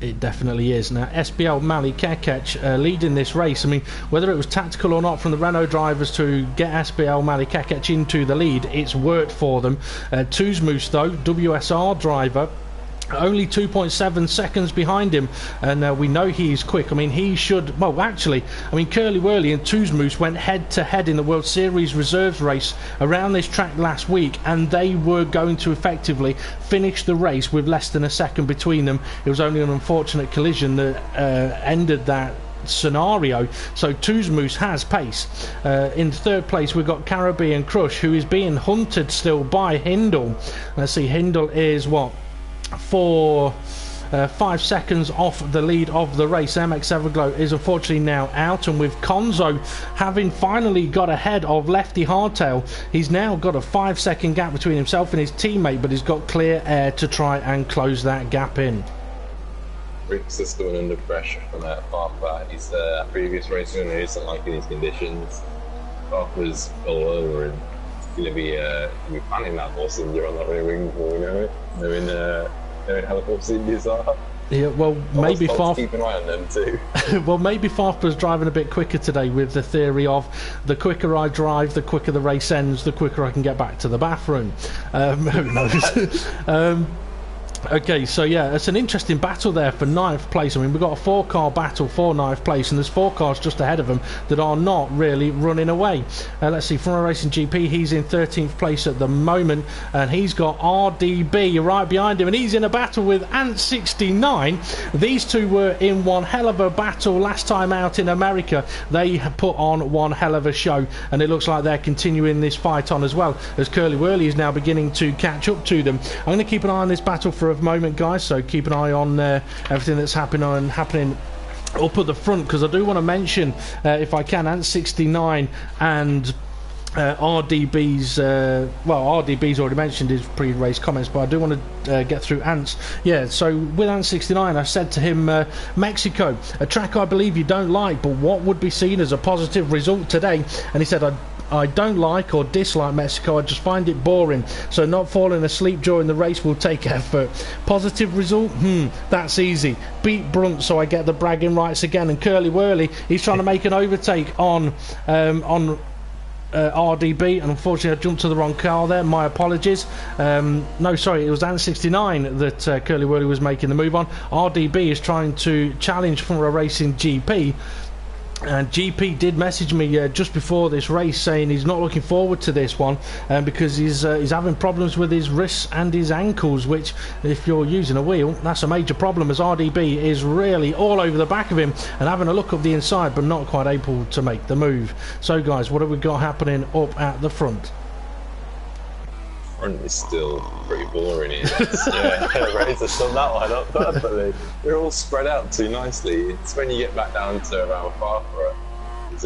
It definitely is. Now, SBL Mali Kekec leading this race. I mean, whether it was tactical or not from the Renault drivers to get SBL Mali Kekec into the lead, it's worked for them. Tuzmus, though, WSR driver, only 2.7 seconds behind him, and we know he's quick. I mean, he should, well, actually, I mean, Curly Whirly and Tuzmus went head to head in the World Series reserves race around this track last week, and they were going to effectively finish the race with less than a second between them. It was only an unfortunate collision that ended that scenario. So Tuzmus has pace. In third place we've got Caribbean Crush, who is being hunted still by Hindle. Let's see, Hindle is what, 5 seconds off the lead of the race. MX Everglow is unfortunately now out, and with Konzo having finally got ahead of Lefty Hardtail, he's now got a 5-second gap between himself and his teammate, but he's got clear air to try and close that gap in. Rick's is still under pressure from that Farper. His previous race winner isn't liking these conditions. Farper's all over, and it's going to be planning that horse India on that rear wing before we know it. Knowing how the horse Indians are. Yeah, well, maybe Farper. Keep an eye on them too. Well, maybe Farper's driving a bit quicker today, with the theory of the quicker I drive, the quicker the race ends, the quicker I can get back to the bathroom. Who knows? Okay, so yeah, it's an interesting battle there for 9th place. I mean, we've got a 4-car battle for 9th place, and there's 4 cars just ahead of them that are not really running away. Let's see, from a Racing GP, he's in 13th place at the moment, and he's got RDB right behind him, and he's in a battle with Ant69. These two were in one hell of a battle last time out in America. They put on one hell of a show, and it looks like they're continuing this fight on as well, as Curly Whirly is now beginning to catch up to them. I'm going to keep an eye on this battle for a moment, guys, so keep an eye on everything that's happening up at the front, because I do want to mention, if I can, Ant69 and RDB's RDB's already mentioned his pre-race comments, but I do want to get through Ant's. Yeah, so with Ant69, I said to him, Mexico, a track I believe you don't like, but what would be seen as a positive result today? And he said, I don't like or dislike Mexico, I just find it boring, so not falling asleep during the race will take effort. Positive result? That's easy. Beat Brunt so I get the bragging rights again. And Curly Whirly, he's trying to make an overtake on RDB, and unfortunately I jumped to the wrong car there, my apologies. No, sorry, it was Ant69 that Curly Whirly was making the move on. RDB is trying to challenge for a Racing GP, and GP did message me just before this race saying he's not looking forward to this one because he's having problems with his wrists and his ankles, which, if you're using a wheel, that's a major problem, as RDB is really all over the back of him and having a look up the inside but not quite able to make the move. So guys, what have we got happening up at the front? Front is still pretty boring. Race has done that one up perfectly. They're all spread out too nicely. It's when you get back down to around Farfara. Has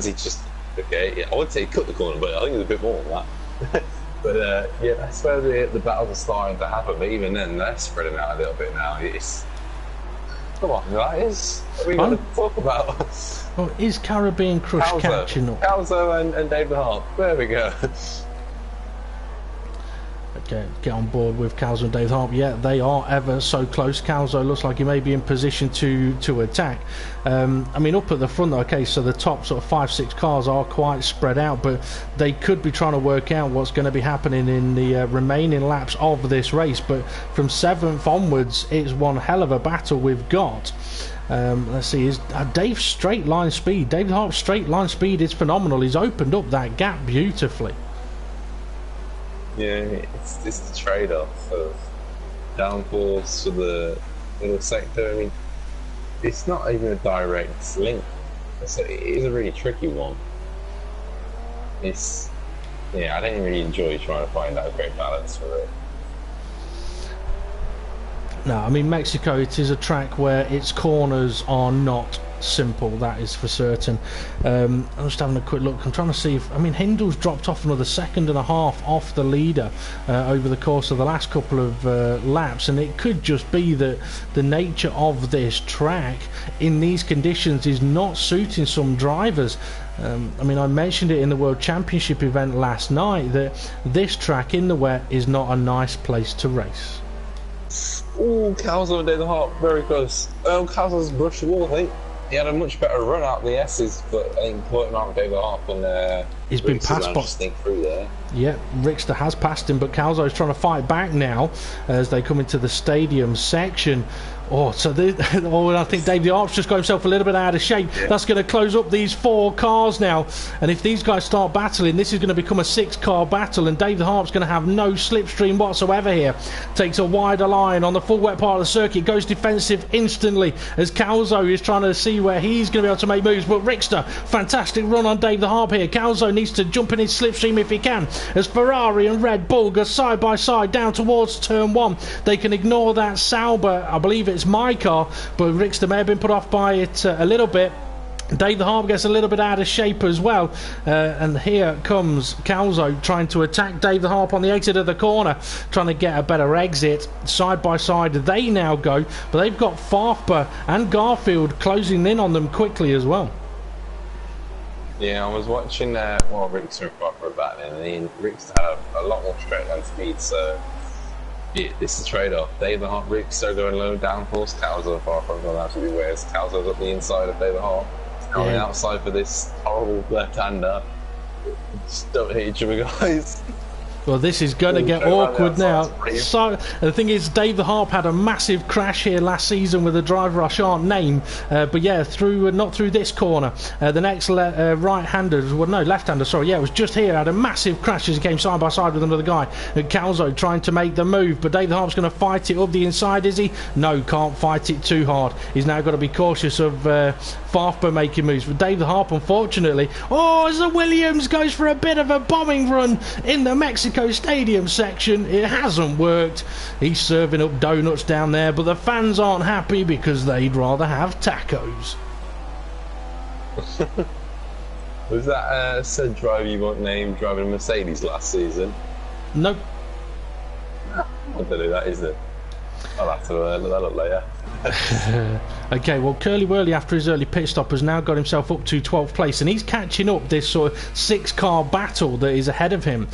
he just... Okay, yeah, I would say he cut the corner, but I think there's a bit more than that. But yeah, that's where the battles are starting to happen. But even then, they're spreading out a little bit now. Come on, guys. What are we going to talk about? Well, is Caribbean Crush catching up? Calzo and David Hart. There we go. Get on board with Calzo and Dave Harp. Yeah, they are ever so close. Calzo looks like he may be in position to attack. I mean, up at the front, okay, so the top sort of 5-6 cars are quite spread out, but they could be trying to work out what's going to be happening in the remaining laps of this race. But from 7th onwards, it's one hell of a battle we've got. Let's see, is Dave's straight line speed. David Harp's straight line speed is phenomenal. He's opened up that gap beautifully. Yeah, it's the trade-off of downforce for the middle sector. I mean, it's not even a direct link. So it is a really tricky one. I don't really enjoy trying to find that great balance for it. No, I mean, Mexico, it is a track where its corners are not simple, that is for certain. I'm just having a quick look. I'm trying to see if, I mean, Hindle's dropped off another 1.5 seconds off the leader over the course of the last couple of laps, and it could just be that the nature of this track in these conditions is not suiting some drivers. I mean, I mentioned it in the World Championship event last night that this track in the wet is not a nice place to race. Oh, Calzo and David Hart, very close. Calzo's brushed the wall, I think. He had a much better run out of the S's, but I think caught him out with David Hart, and he's been passed by. Sneak through there. Yeah, Rickster has passed him, but Calzo's trying to fight back now as they come into the stadium section. Oh, so I think Dave the Harp's just got himself a little bit out of shape. Yeah. That's going to close up these 4 cars now. And if these guys start battling, this is going to become a 6-car battle. And Dave the Harp's going to have no slipstream whatsoever here. Takes a wider line on the full wet part of the circuit. Goes defensive instantly as Calzo is trying to see where he's going to be able to make moves. But Rickster, fantastic run on Dave the Harp here. Calzo needs to jump in his slipstream if he can. As Ferrari and Red Bull go side by side down towards turn 1. They can ignore that Sauber. I believe it's my car, but Rickster may have been put off by it a little bit. Dave the Harp gets a little bit out of shape as well, and here comes Calzo trying to attack Dave the Harp on the exit of the corner, trying to get a better exit. Side by side they now go, but they've got Farfba and Garfield closing in on them quickly as well. Yeah, I was watching Rickster and Farfba battling, and Rickster had a lot more straight line speed, so yeah, this is a trade-off. Dave the Harp, Rickster going low downforce, Calzo, Farfba going absolutely weird. Calzo's up the inside of Dave the Harp. On the outside for this horrible left-hander. Just don't hit each other, guys. Well, this is going to get awkward now. So the thing is, Dave the Harp had a massive crash here last season with a driver I shan't name. But yeah, not through this corner. The next right-hander, well, no, left-hander, sorry. Yeah, it was just here. Had a massive crash as he came side by side with another guy. And Calzo trying to make the move. But Dave the Harp's going to fight it up the inside, is he? No, can't fight it too hard. He's now got to be cautious of Farfba making moves. But Dave the Harp, unfortunately, as the Williams goes for a bit of a bombing run in the Mexico Stadium section, it hasn't worked. He's serving up donuts down there, but the fans aren't happy because they'd rather have tacos. Was that said driver you won't name driving a Mercedes last season? Nope. I don't know who that is then. I'll have to look that up later. Okay, well, Curly Wurly, after his early pit stop, has now got himself up to 12th place, and he's catching up this sort of 6-car battle that is ahead of him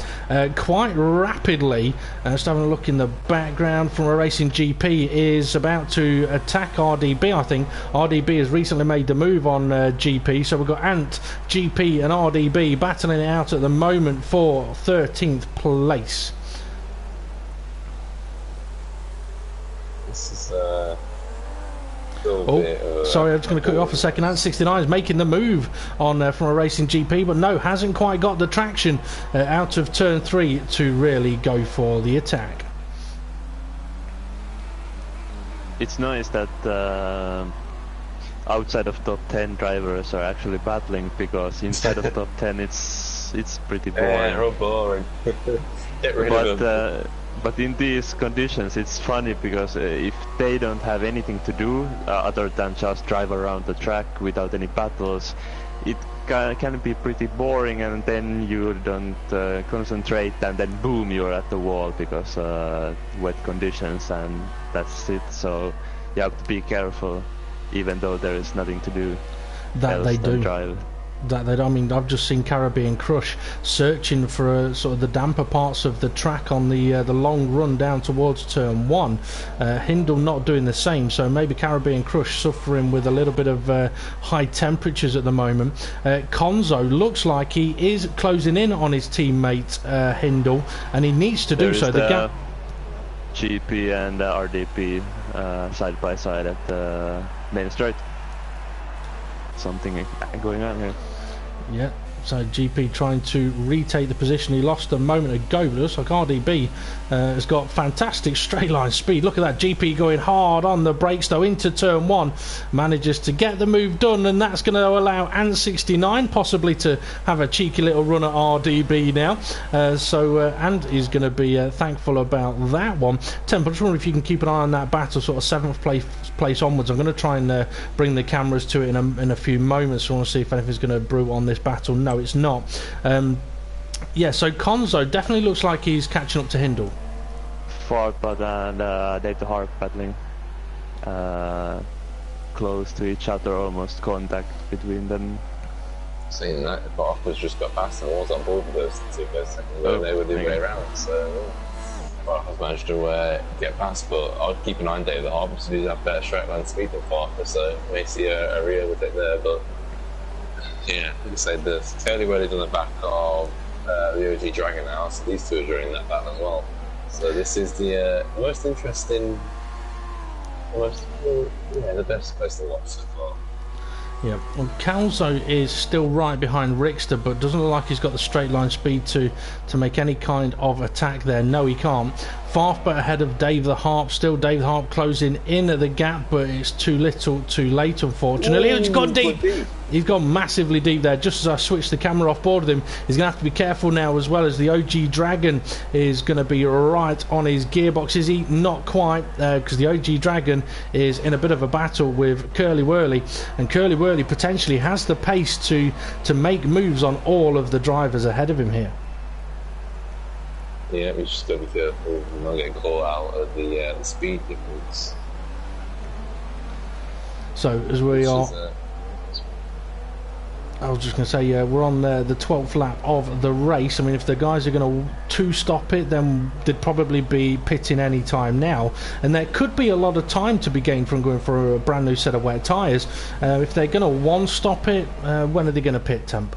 quite rapidly. Just having a look in the background from a Racing GP is about to attack RDB. I think RDB has recently made the move on GP, so we've got Ant, GP and RDB battling it out at the moment for 13th place. This is sorry, I'm just going to cut you off a second. Ant 69 is making the move on from a Racing GP, but no, hasn't quite got the traction out of turn 3 to really go for the attack. It's nice that outside of top 10 drivers are actually battling, because inside of top 10 it's pretty boring. Yeah, real boring. Get rid of them. But in these conditions it's funny, because if they don't have anything to do other than just drive around the track without any battles, it can be pretty boring, and then you don't concentrate, and then boom, you're at the wall because wet conditions, and that's it. So you have to be careful, even though there is nothing to do. That they do. Drive. I mean, I've just seen Caribbean Crush searching for sort of the damper parts of the track on the long run down towards turn 1. Hindle not doing the same, so maybe Caribbean Crush suffering with a little bit of high temperatures at the moment. Konzo looks like he is closing in on his teammate Hindle, and he needs to do so. The gap. GP and RDP side by side at the main straight. Something going on here. Yeah, so GP trying to retake the position he lost a moment ago, but it looks like RDB has got fantastic straight line speed. Look at that, GP going hard on the brakes though into turn 1, manages to get the move done, and that's going to allow Ant69 possibly to have a cheeky little run at RDB now. Ant is going to be thankful about that one. Temp, I just wonder if you can keep an eye on that battle, sort of 7th place onwards. I'm going to try and bring the cameras to it in a few moments. So I want to see if anything's going to brew on this battle. No, it's not. Yeah, so Konzo definitely looks like he's catching up to Hindle. Farfba and Dave the Harp battling close to each other, almost contact between them. Seeing that, Farfba's just got past and was on board with those two guys. They were the way around, so Farfba's managed to get past, but I'd keep an eye on Dave the Harp to do that better straight line speed than Farfba, so we may see a real overtake there, but yeah, like I said, the fairly well on the back of the OG Dragon now, so these two are during that battle as well. So this is the most interesting the best place to watch so far. Yeah, well, Calzo is still right behind Rickster, but doesn't look like he's got the straight line speed to make any kind of attack there. No, he can't. Farfbert ahead of Dave the Harp. Still Dave the Harp closing in at the gap, but it's too little too late, unfortunately. He's gone deep. He's gone massively deep there. Just as I switched the camera off board of him, he's going to have to be careful now, as well as the OG Dragon is going to be right on his gearbox. Is he? Not quite, because the OG Dragon is in a bit of a battle with Curly Whirly, and Curly Whirly potentially has the pace to make moves on all of the drivers ahead of him here. Yeah, we just got to be careful and not get caught out of the speed difference. So as we are, I was just going to say, we're on the 12th lap of the race. I mean, if the guys are going to stop it, then they'd probably be pitting any time now, and there could be a lot of time to be gained from going for a brand new set of wet tyres. If they're going to one-stop it, when are they going to pit, Temp?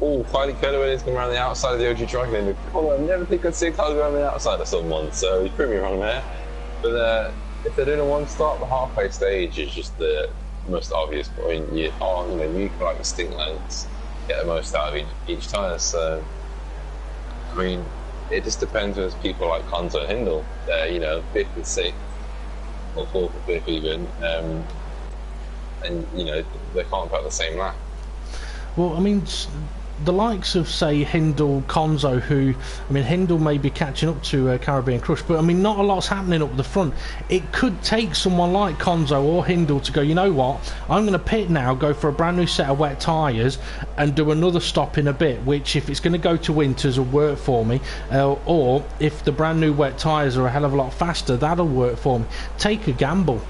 Oh, finally Curly is going around the outside of the OG Dragon. I never think I'd see a car go around the outside of someone, so he proved me wrong there. But if they're doing a one-stop, the halfway stage is just the most obvious point. You can like the stint lengths, get the most out of each tyre. So, I mean, it just depends on people like Konzo and Hindle. They're 5th and 6th, or 4th and 5th even, and they can't put the same lap. Well, I mean, the likes of, say, Hindle, Konzo, who, I mean, Hindle may be catching up to Caribbean Crush, but I mean, not a lot's happening up the front. It could take someone like Konzo or Hindle to go, you know what, I'm going to pit now, go for a brand new set of wet tyres and do another stop in a bit, which if it's going to go to winters will work for me, or if the brand new wet tyres are a hell of a lot faster, that'll work for me. Take a gamble.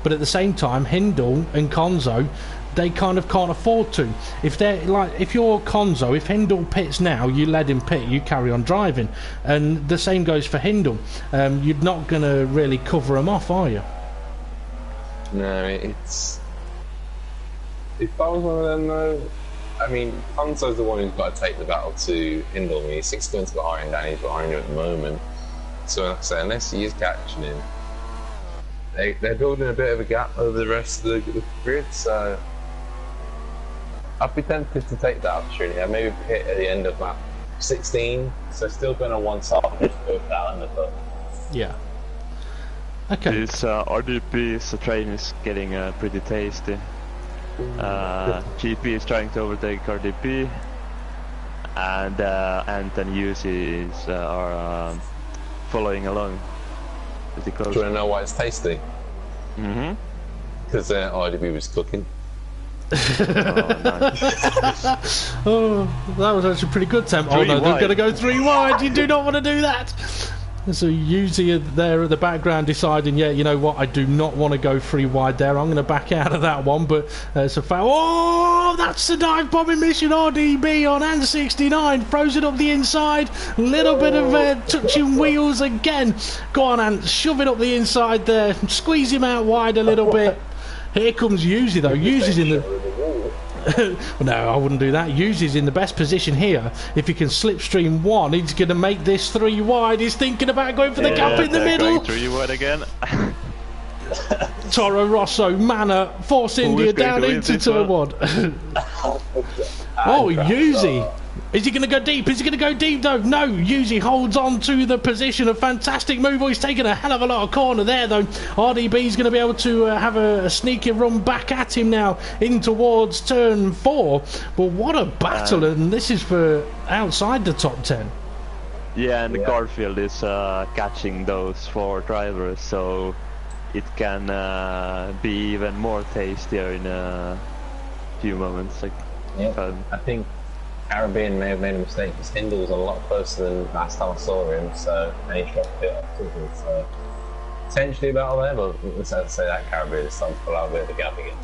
But at the same time, Hindle and Konzo, they kind of can't afford to. If you're Konzo, if Hindle pits now, you let him pit, you carry on driving, and the same goes for Hindle. You're not going to really cover him off, are you? No, it's. If I was one of them, though, I mean, Konzo's the one who's got to take the battle to Hindle. I mean, he's 6 points behind, and he's behind you at the moment. So, like I say, unless he is catching him, they're building a bit of a gap over the rest of the grid. So. I'd be tempted to take that opportunity. I'd maybe hit at the end of lap 16, so still going on one side, just go down the foot. Yeah. Okay. This RDP's train is getting pretty tasty. GP is trying to overtake RDP, and Ant and UC are following along pretty close. Do you want to know why it's tasty? Mm-hmm. Because RDP was cooking. Oh, that was actually pretty good, Temp. Oh no, they're going to go 3 wide. You do not want to do that. So Yuzi there at the background deciding, yeah, you know what, I do not want to go 3 wide there. I'm going to back out of that one, but it's a foul. Oh, that's the dive bombing mission. RDB on and 69, throws it up the inside. Little bit of touching wheels again. Go on, Ant, shove it up the inside there. Squeeze him out wide a little bit. Here comes Yuzi though. Yuzi's in the... No, I wouldn't do that. Yuzi's in the best position here. If he can slipstream 1, he's going to make this 3 wide. He's thinking about going for the gap in the middle. 3 wide again. Toro Rosso, Mana, Force India down into turn 1. Oh, Yuzi. Is he going to go deep? Is he going to go deep though? No, Yuzi holds on to the position. A fantastic move. Oh, he's taken a hell of a lot of corner there though. RDB's going to be able to have a sneaky run back at him now in towards turn 4. But what a battle, and this is for outside the top 10. Yeah, and Garfield is catching those 4 drivers, so it can be even more tastier in a few moments. I think Caribbean may have made a mistake because Hindle was a lot closer than last time I saw him, so and he shot a bit off too, so potentially a battle there, but let's have to say that Caribbean is starting to pull out a bit of the gap again.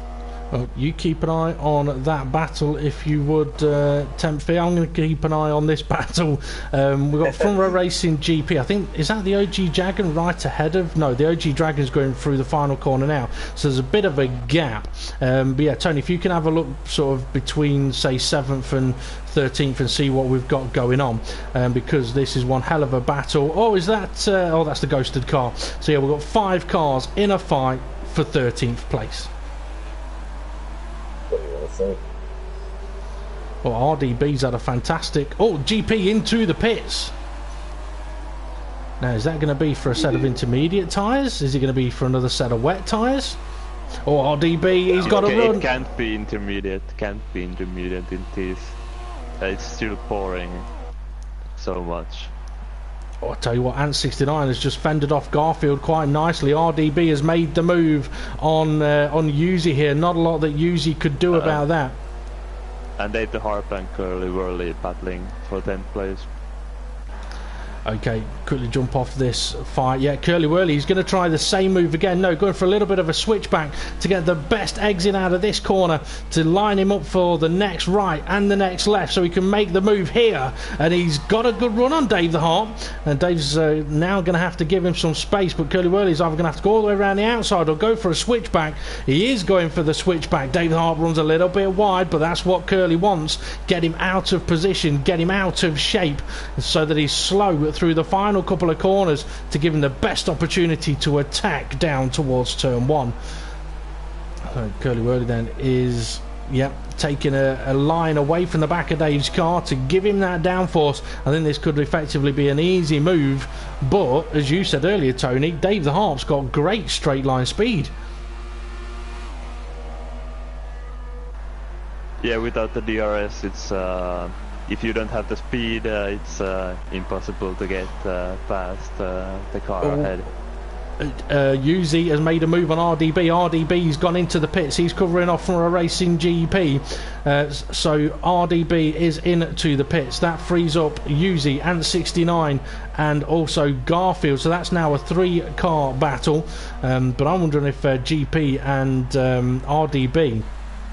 Well, you keep an eye on that battle if you would, TempFear. I'm going to keep an eye on this battle. We've got Front Row Racing GP. I think, is that the OG Dragon right ahead of? No, the OG Dragon's going through the final corner now. So there's a bit of a gap. But yeah, Tony, if you can have a look sort of between, say, 7th and 13th and see what we've got going on, because this is one hell of a battle. Oh, is that... oh, that's the ghosted car. So yeah, we've got 5 cars in a fight for 13th place. Well, RDB's had a fantastic... Oh, GP into the pits. Now, is that going to be for a set of intermediate tyres? Is it going to be for another set of wet tyres? Oh, RDB, he's got to run. It can't be intermediate. Can't be intermediate in this. It's still pouring so much. Oh, I tell you what, Ant69 has just fended off Garfield quite nicely. RDB has made the move on Yuzi here. Not a lot that Yuzi could do about that. And Dave the Harp and Curly Whirly battling for 10th place. Okay, quickly jump off this fight. Yeah, Curly Whirly, he's going to try the same move again. No, going for a little bit of a switchback to get the best exit out of this corner to line him up for the next right and the next left so he can make the move here. And he's got a good run on Dave the Harp. And Dave's now going to have to give him some space, but Curly Whirly's either going to have to go all the way around the outside or go for a switchback. He is going for the switchback. Dave the Harp runs a little bit wide, but that's what Curly wants. Get him out of position, get him out of shape so that he's slow through the final couple of corners to give him the best opportunity to attack down towards turn 1. Curly Whirly then is taking a line away from the back of Dave's car to give him that downforce. I think this could effectively be an easy move, but as you said earlier, Tony, Dave the Harp's got great straight line speed. Yeah, without the DRS, it's if you don't have the speed, it's impossible to get past the car ahead. Yuzi has made a move on RDB. RDB's gone into the pits. He's covering off from a Racing GP. So RDB is into the pits. That frees up Yuzi, Ant69 and also Garfield. So that's now a 3-car battle. But I'm wondering if GP and RDB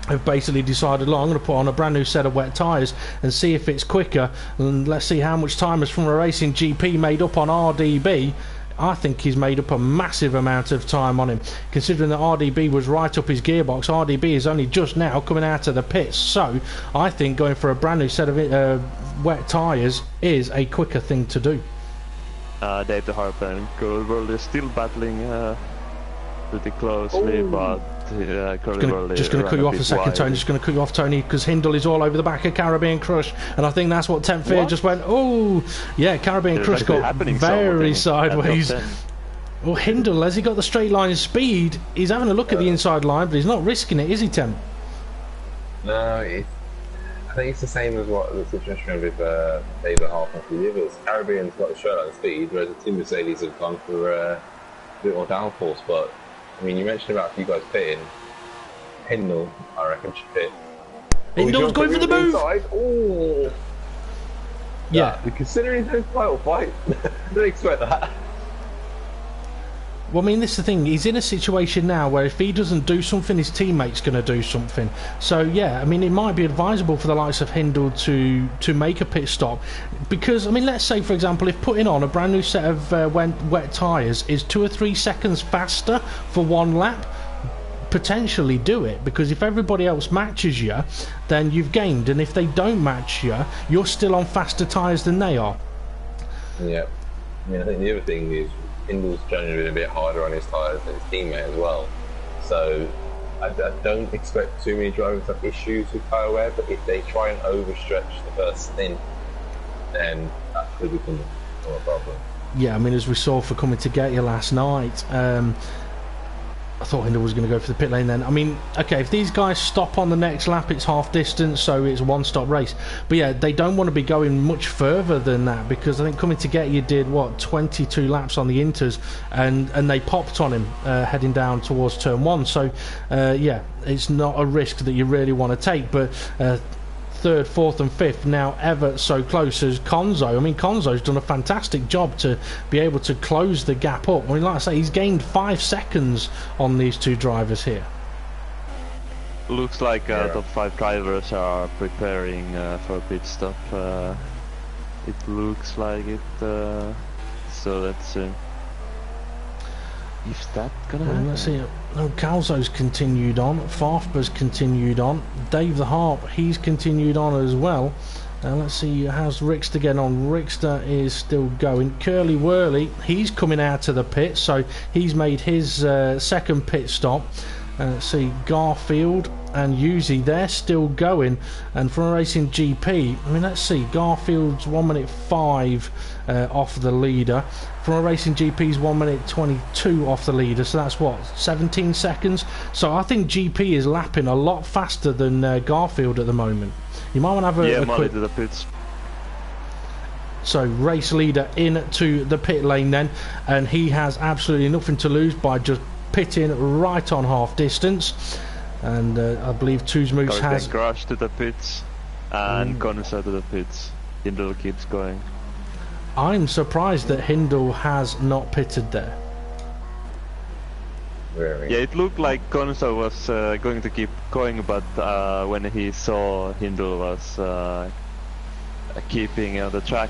have basically decided, look, I'm going to put on a brand new set of wet tyres and see if it's quicker, and let's see how much time has From a Racing GP made up on RDB. I think he's made up a massive amount of time on him, considering that RDB was right up his gearbox. RDB is only just now coming out of the pits, so I think going for a brand new set of wet tyres is a quicker thing to do. Dave the Harp and Curly Whirly is still battling pretty closely, but just going to cut you off a second, Tony. Just going to cut you off, Tony, because Hindle is all over the back of Caribbean Crush, and I think that's what TempFear just went. Oh, yeah, Caribbean Crush got very sideways. Well, Hindle, has he got the straight line speed? He's having a look at the inside line, but he's not risking it, is he, Temp? No, I think it's the same as what the situation with David Harp and the others. Caribbean's got the straight line speed, whereas the two Mercedes have gone for a bit more downforce, but I mean, you mentioned about you guys pitting. Hindle, I reckon, should pit. Hindle's going for the move! Oh! Yeah. Considering his title fight, I didn't expect that. Well, I mean, this is the thing. He's in a situation now where if he doesn't do something, his teammate's going to do something. So, yeah, I mean, it might be advisable for the likes of Hindle to make a pit stop. Because, I mean, let's say, for example, if putting on a brand new set of wet tyres is 2 or 3 seconds faster for 1 lap, potentially do it. Because if everybody else matches you, then you've gained. And if they don't match you, you're still on faster tyres than they are. Yeah. I mean, I think the other thing is Hindle's generally been a bit harder on his tyres than his teammate as well. So I don't expect too many drivers to have issues with tyre wear, but if they try and overstretch the first stint, then that could become a problem. Yeah, I mean, as we saw for coming to get you last night, I thought Hindle was going to go for the pit lane then. I mean, okay, if these guys stop on the next lap, it's half distance, so it's a one-stop race. But yeah, they don't want to be going much further than that, because I think coming to get you did, what, 22 laps on the Inters, and they popped on him heading down towards turn 1. So, yeah, it's not a risk that you really want to take, but... 3rd, 4th and 5th now ever so close as Konzo. I mean, Konzo's done a fantastic job to be able to close the gap up. I mean, like I say, he's gained 5 seconds on these two drivers here. looks like top 5 drivers are preparing for a pit stop. It looks like it. So let's see if that's gonna happen. Let's see. No, Calzo's continued on. Farfber's continued on. Dave the Harp, he's continued on as well. Let's see, how's Rickster getting on? Rickster is still going. Curly Whirly, he's coming out of the pit, so he's made his second pit stop. Let's see, Garfield and Yuzi, they're still going. And from a Racing GP, I mean, let's see, Garfield's 1 minute 5 off the leader. From a Racing GP's 1 minute 22 off the leader, so that's what, 17 seconds? So I think GP is lapping a lot faster than Garfield at the moment. You might want to have a quick... to the pits. So race leader into the pit lane then, and he has absolutely nothing to lose by just pitting right on half distance. And I believe Tuzmoose has... Crash to the pits and Connoisseur to the pits. Hindle keeps going. I'm surprised that Hindle has not pitted there. Yeah, it looked like Connoisseur was going to keep going, but when he saw Hindle was keeping on the track,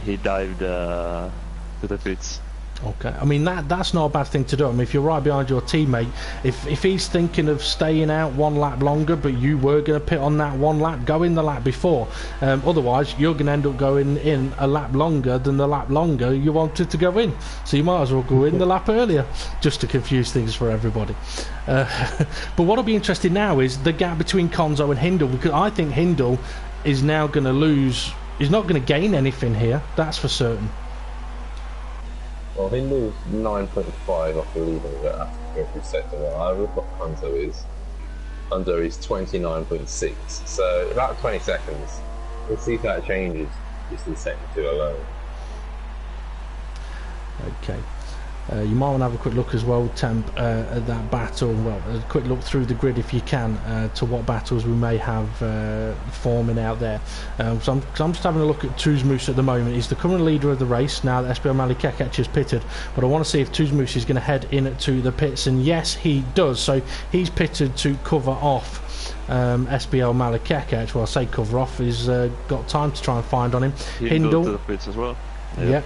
he dived to the pits. Okay, I mean that's not a bad thing to do. I mean, if you're right behind your teammate, if he's thinking of staying out 1 lap longer, but you were going to pit on that 1 lap, go in the lap before. Otherwise, you're going to end up going in a lap longer than the lap longer you wanted to go in. So you might as well go in the lap earlier, just to confuse things for everybody. But what'll be interesting now is the gap between Konzo and Hindle, because I think Hindle is now going to lose. He's not going to gain anything here. That's for certain. Well, Hindle's 9.5 off the leader after go through sector 1. I look what Konzo is. Konzo is 29.6, so about 20 seconds. We'll see if that changes just in sector 2 alone. Okay. You might want to have a quick look as well, Temp, at that battle. Well, a quick look through the grid if you can, to what battles we may have forming out there. So I'm just having a look at Tuzmoose at the moment. He's the current leader of the race now that SBL Malikekech has pitted. But I want to see if Tuzmoose is going to head into the pits, and yes, he does. So he's pitted to cover off SBL Malikekech. Well, I say cover off. He's got time to try and find on him. Hindle to the pits as well. Yep.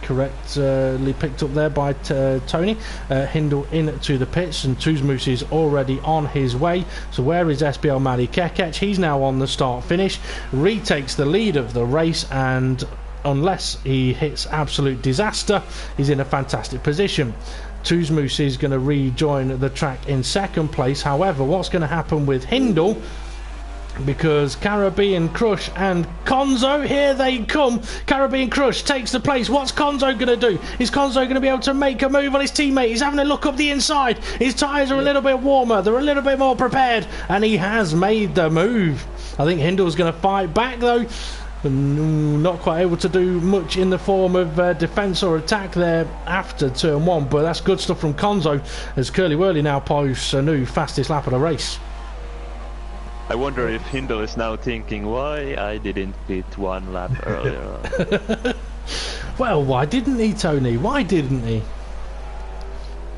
Correctly picked up there by Tony. Hindle into the pits, and Tuzmoose is already on his way. So where is SBL Malikekech? He's now on the start finish, retakes the lead of the race, and unless he hits absolute disaster, he's in a fantastic position. Tuzmoose is going to rejoin the track in second place. However, what's going to happen with Hindle? Because Caribbean Crush and Konzo, here they come. Caribbean Crush takes the place. What's Konzo going to do? Is Konzo going to be able to make a move on his teammate? He's having a look up the inside. His tyres are a little bit warmer. They're a little bit more prepared. And he has made the move. I think Hindle's going to fight back though. Not quite able to do much in the form of defence or attack there after turn 1. But that's good stuff from Konzo, as Curly Whirly now posts a new fastest lap of the race. I wonder if Hindle is now thinking why I didn't pit 1 lap earlier. Well, why didn't he, Tony? Why didn't he?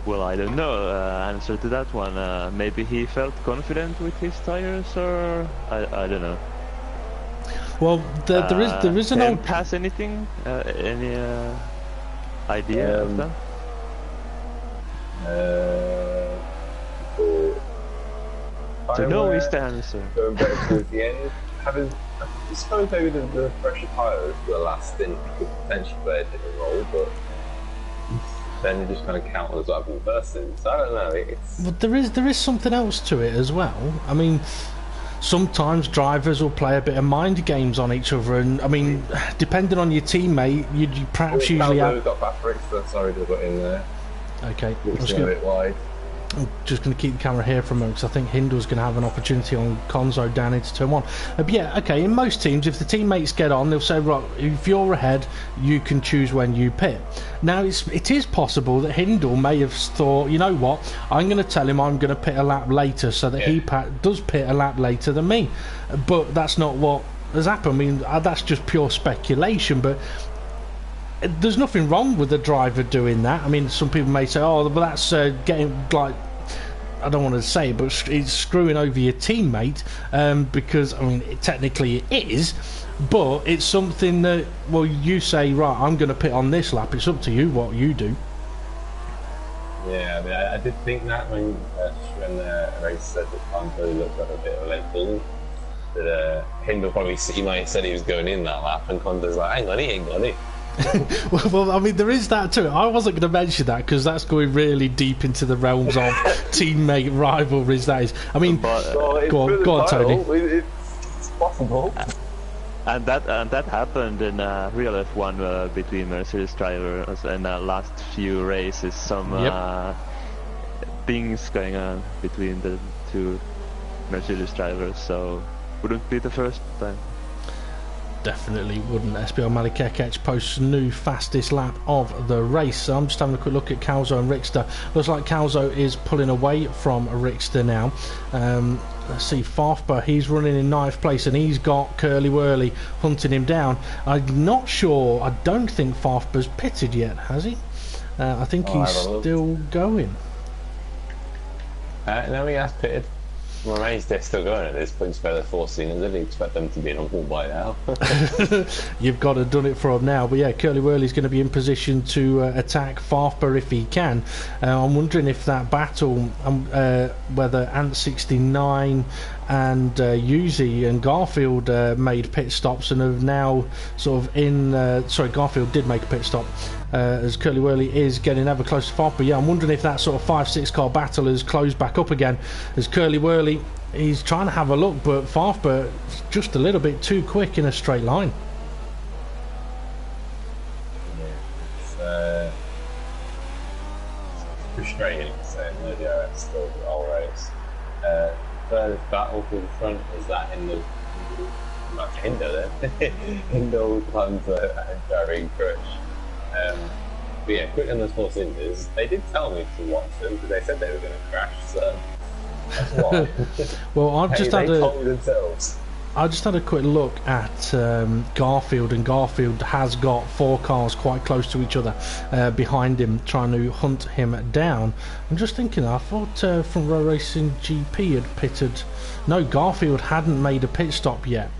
Well, I don't know. Answer to that one. Maybe he felt confident with his tires, or I don't know. Well, there is an old. Has anything? Any idea of that? So no is the answer. Going back towards the end, I suppose maybe the fresher tyres for the last stint could potentially play a different role, but then you just kind of count as I've been bursting. So I don't know. But there is something else to it as well. I mean, sometimes drivers will play a bit of mind games on each other, and I mean, depending on your teammate, you perhaps usually have. Got Patrick, so sorry to put in there. Okay. Looks a bit wide. I'm just going to keep the camera here for a moment, because I think Hindle's going to have an opportunity on Konzo down into turn 1. But yeah, okay, in most teams, if the teammates get on, they'll say, right, if you're ahead, you can choose when you pit. Now, it is possible that Hindle may have thought, you know what, I'm going to tell him I'm going to pit a lap later, so that he does pit a lap later than me. But that's not what has happened. I mean, that's just pure speculation, but there's nothing wrong with the driver doing that. I mean, some people may say, oh, but that's getting like I don't want to say it, but it's screwing over your teammate, because I mean technically it is, but it's something that, well, you say, right, I'm going to pit on this lap, it's up to you what you do. Yeah, I mean, I did think that when the race said that Conto looked like a bit of a late bull, that Hindle probably, he might have said he was going in that lap, and Conto's like, hang on, he ain't got it. Well, I mean, there is that too. I wasn't going to mention that because that's going really deep into the realms of teammate rivalries. That is, I mean, go on, Tony. It's possible. And that happened in real F1 between Mercedes drivers in the last few races. Some things going on between the two Mercedes drivers, so wouldn't be the first time. Definitely wouldn't. SBL Malikekech posts new fastest lap of the race. So I'm just having a quick look at Calzo and Rickster. Looks like Calzo is pulling away from Rickster now. Let's see, Farfber, he's running in 9th place and he's got Curly Whirly hunting him down. I'm not sure, I don't think Farfber's pitted yet, has he? I think he's still going. No, he has pitted. I'm amazed they're still going at this point. Spare the 4 cylinders. I didn't expect them to be in a wall by now. You've got to done it for him now. But yeah, Curly Whirly's going to be in position to attack Farfber if he can. I'm wondering if that battle, whether Ant69 and Yuzi and Garfield made pit stops and have now sort of in... sorry, Garfield did make a pit stop. As Curly Whirly is getting ever closer to Farfber. Yeah, I'm wondering if that sort of 5-6 car battle has closed back up again, as Curly Whirly, he's trying to have a look, but Farfber just a little bit too quick in a straight line. Yeah, it's frustrating to say no DRS still the whole race. Furthest battle to the front is that Hindo then. Hindo climbs a driving crush. But yeah, quick on those 4 cylinders. They did tell me to watch them because they said they were going to crash, so that's why. Well, I've just had told themselves. I just had a quick look at Garfield, and Garfield has got 4 cars quite close to each other behind him, trying to hunt him down. I'm just thinking, I thought Front Row Racing GP had pitted. No, Garfield hadn't made a pit stop yet.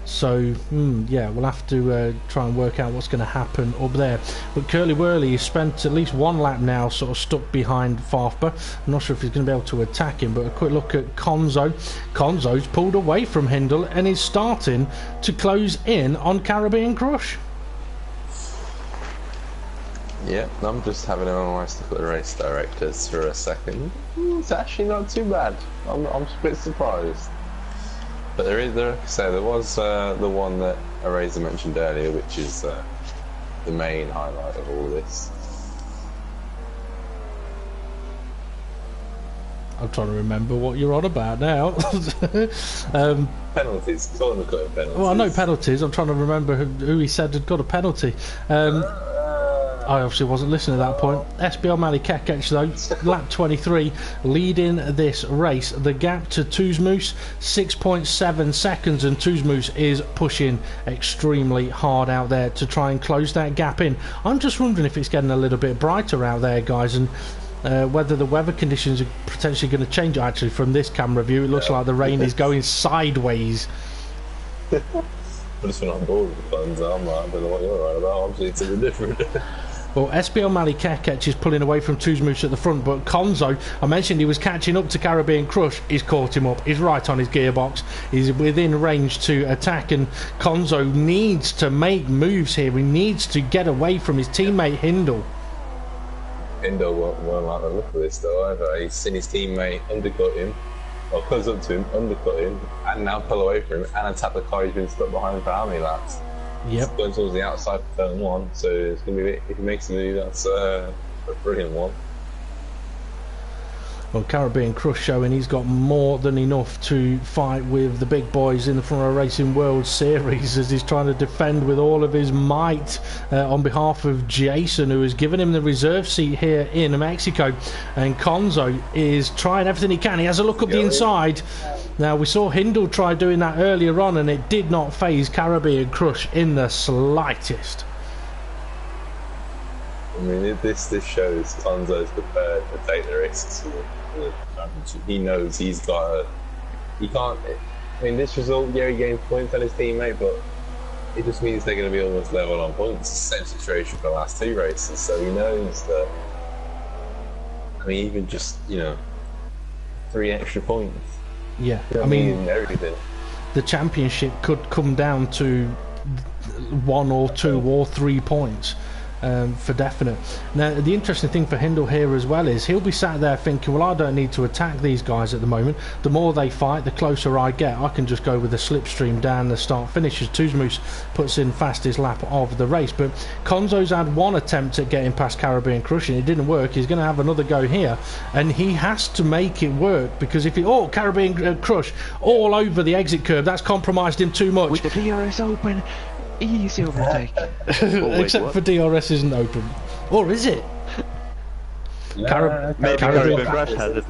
So, yeah, we'll have to try and work out what's going to happen up there. But Curly Whirly has spent at least 1 lap now sort of stuck behind Farfber. I'm not sure if he's going to be able to attack him, but a quick look at Konzo. Konzo's pulled away from Hindle and is starting to close in on Caribbean Crush. Yeah, I'm just having a nice look at the race directors for a second. It's actually not too bad. I'm a bit surprised. But there was the one that ARAZOR mentioned earlier, which is the main highlight of all this. I'm trying to remember what you're on about now. Penalties. Someone got penalties. Well, I know penalties. I'm trying to remember who he said had got a penalty. I obviously wasn't listening at that point. SBL Malikekech though, lap 23, leading this race. The gap to Tuzmoose, 6.7 seconds, and Tuzmoose is pushing extremely hard out there to try and close that gap in. I'm just wondering if it's getting a little bit brighter out there, guys, and whether the weather conditions are potentially going to change. Actually, from this camera view, it looks like the rain is going sideways. I just went on board with the funds. I don't know what you're on about. Obviously, it's something different. Well, SBL Malikekech is pulling away from Tuzmoose at the front, but Konzo, I mentioned he was catching up to Caribbean Crush, he's caught him up, he's right on his gearbox, he's within range to attack, and Konzo needs to make moves here, he needs to get away from his teammate Hindle. Hindle won't like the look of this though either. He's seen his teammate undercut him, or close up to him, undercut him, and now pull away from him and attack the car he's been stuck behind for how many laps? Yep. Going towards the outside for turn 1, so it's going to be, if he makes a move, that's a brilliant one. Well, Caribbean Crush showing he's got more than enough to fight with the big boys in the Front Row Racing World Series, as he's trying to defend with all of his might on behalf of Jason, who has given him the reserve seat here in Mexico. And Konzo is trying everything he can. He has a look up the inside. Now, we saw Hindle try doing that earlier on, and it did not faze Caribbean Crush in the slightest. mean, this shows Konzo's prepared to take the risks for the championship. He knows he can't. I mean, this result, yeah, he gained points on his teammate, but it just means they're going to be almost level on points. It's the same situation for the last 2 races, so he knows that. I mean, even just 3 extra points. Yeah, I mean, everything. The championship could come down to 1 or 2 or 3 points. For definite. Now, the interesting thing for Hindle here as well is he'll be sat there thinking, well, I don't need to attack these guys at the moment. The more they fight, the closer I get. I can just go with the slipstream down the start finish as Tuzmus puts in fastest lap of the race. But Konzo's had 1 attempt at getting past Caribbean Crush and it didn't work. He's going to have another go here, and he has to make it work, because if Caribbean Crush all over the exit curve, that's compromised him too much. With the DRS open, easy overtake. Except for DRS isn't open. Or is it? Caribbean Crush has it.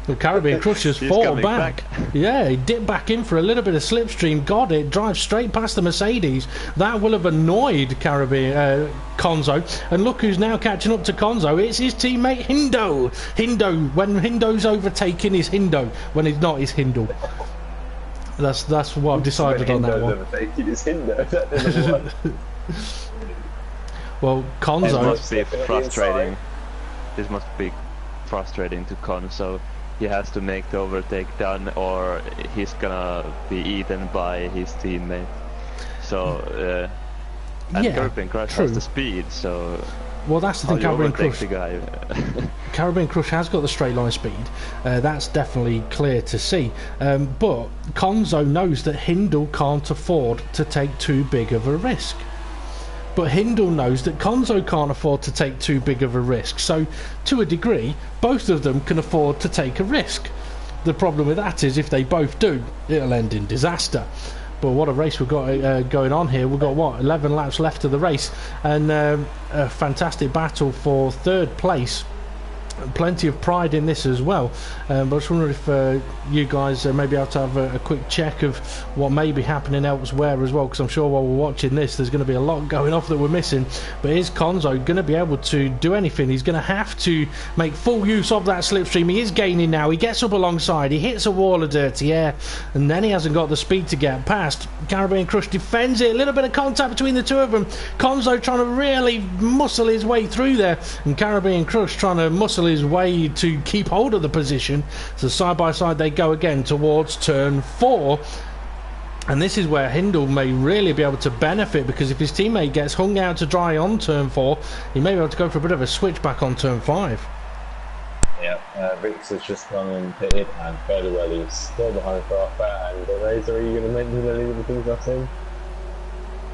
Well, Caribbean Crush has fallen back. Yeah, he dipped back in for a little bit of slipstream, got it, drives straight past the Mercedes. That will have annoyed Konzo. And look who's now catching up to Konzo. It's his teammate Hindo. When Hindo's overtaking, is Hindo. When he's not, is Hindle. That's what I've decided on that one. Well, Konzo. This must be frustrating. This must be frustrating to Konzo. He has to make the overtake done, or he's gonna be eaten by his teammate. So, and Caribbean Crush has the speed, so. Well, that's the thing. Caribbean Crush. The guy? Caribbean Crush has got the straight line speed. That's definitely clear to see. But Konzo knows that Hindle can't afford to take too big of a risk. But Hindle knows that Konzo can't afford to take too big of a risk. So, to a degree, both of them can afford to take a risk. The problem with that is if they both do, it'll end in disaster. But what a race we've got going on here. We've got, 11 laps left of the race, and a fantastic battle for 3rd place. Plenty of pride in this as well, but I just wonder if you guys may be able to have a quick check of what may be happening elsewhere as well, because I'm sure while we're watching this there's going to be a lot going off that we're missing. But is Konzo going to be able to do anything? He's going to have to make full use of that slipstream. He is gaining now. He gets up alongside, he hits a wall of dirty air, and then he hasn't got the speed to get past. Caribbean Crush defends it, a little bit of contact between the 2 of them. Konzo trying to really muscle his way through there, and Caribbean Crush trying to muscle his way to keep hold of the position. So side by side they go again towards turn 4, and this is where Hindle may really be able to benefit, because if his teammate gets hung out to dry on turn 4, he may be able to go for a bit of a switchback on turn 5. Yeah, Rix has just gone and pitted, and fairly well he's still behind Farfare. And ARAZOR, are you going to mention any of the things I've seen?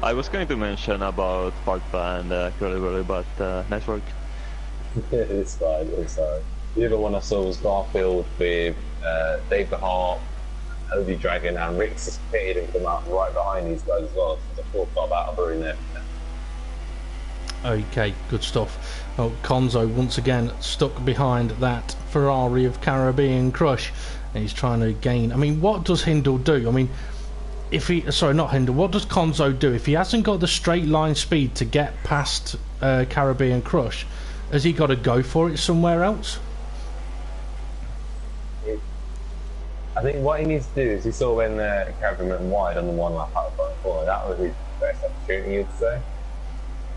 I was going to mention about Parkba and Curly, but nice work. It's fine. The other one I saw was Garfield with Dave the Heart, Obi Dragon, and Rix has pitted and come out right behind these guys as well. So the 4th car battle in there. Okay, good stuff. Well, Konzo once again stuck behind that Ferrari of Caribbean Crush, and he's trying to gain. I mean, what does Hindle do? I mean, what does Konzo do if he hasn't got the straight line speed to get past Caribbean Crush? Has he got to go for it somewhere else? I think what he needs to do is, he saw when Caribbean went wide on the 1 lap out of front 4, that was his best opportunity, you'd say.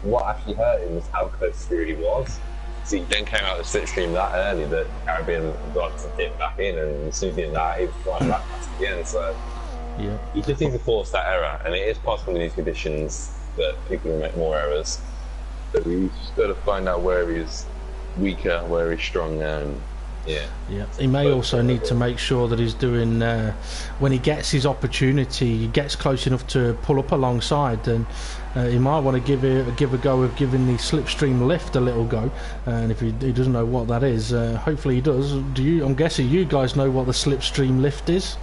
What actually hurt him was how close he really was. So he then came out of the slipstream that early that Caribbean got to dip back in, and as soon as he did that, he was flying back past the end. So yeah, he just needs to force that error, and it is possible in these conditions that people will make more errors. But we've just got to find out where he's weaker, where he's stronger, and yeah. He may also need to make sure that he's doing when he gets his opportunity, he gets close enough to pull up alongside, then he might want to give a go of giving the slipstream lift a little go. And if he doesn't know what that is, hopefully he does. I'm guessing you guys know what the slipstream lift is.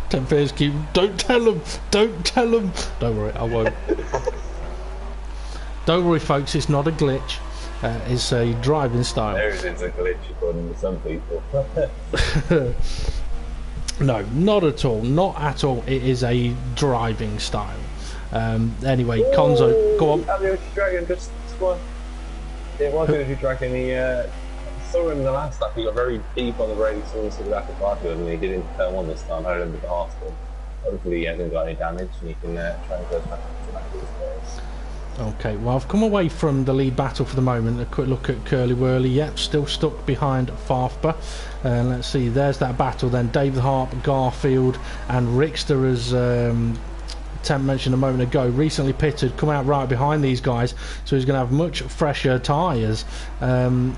TempFear's keep. Don't tell them. Don't worry, I won't. Don't worry, folks. It's not a glitch. It's a driving style. There is a glitch according to some people. No, not at all. Not at all. It is a driving style. Anyway, Konzo, go on. Dragon just squad. It was going to Dragon. He saw him in the last lap. He got very deep on the race into the back of Barfield, and he did into turn one this time. I had him with the Arsenal. Hopefully, he hasn't got any damage, and he can try and go back to the back of his race. Okay, well, I've come away from the lead battle for the moment. A quick look at Curly Whirly. Yep, still stuck behind Farfba. Let's see, there's that battle then. David Harp, Garfield, and Rickster, as Temp mentioned a moment ago, recently pitted, come out right behind these guys, so he's going to have much fresher tyres, and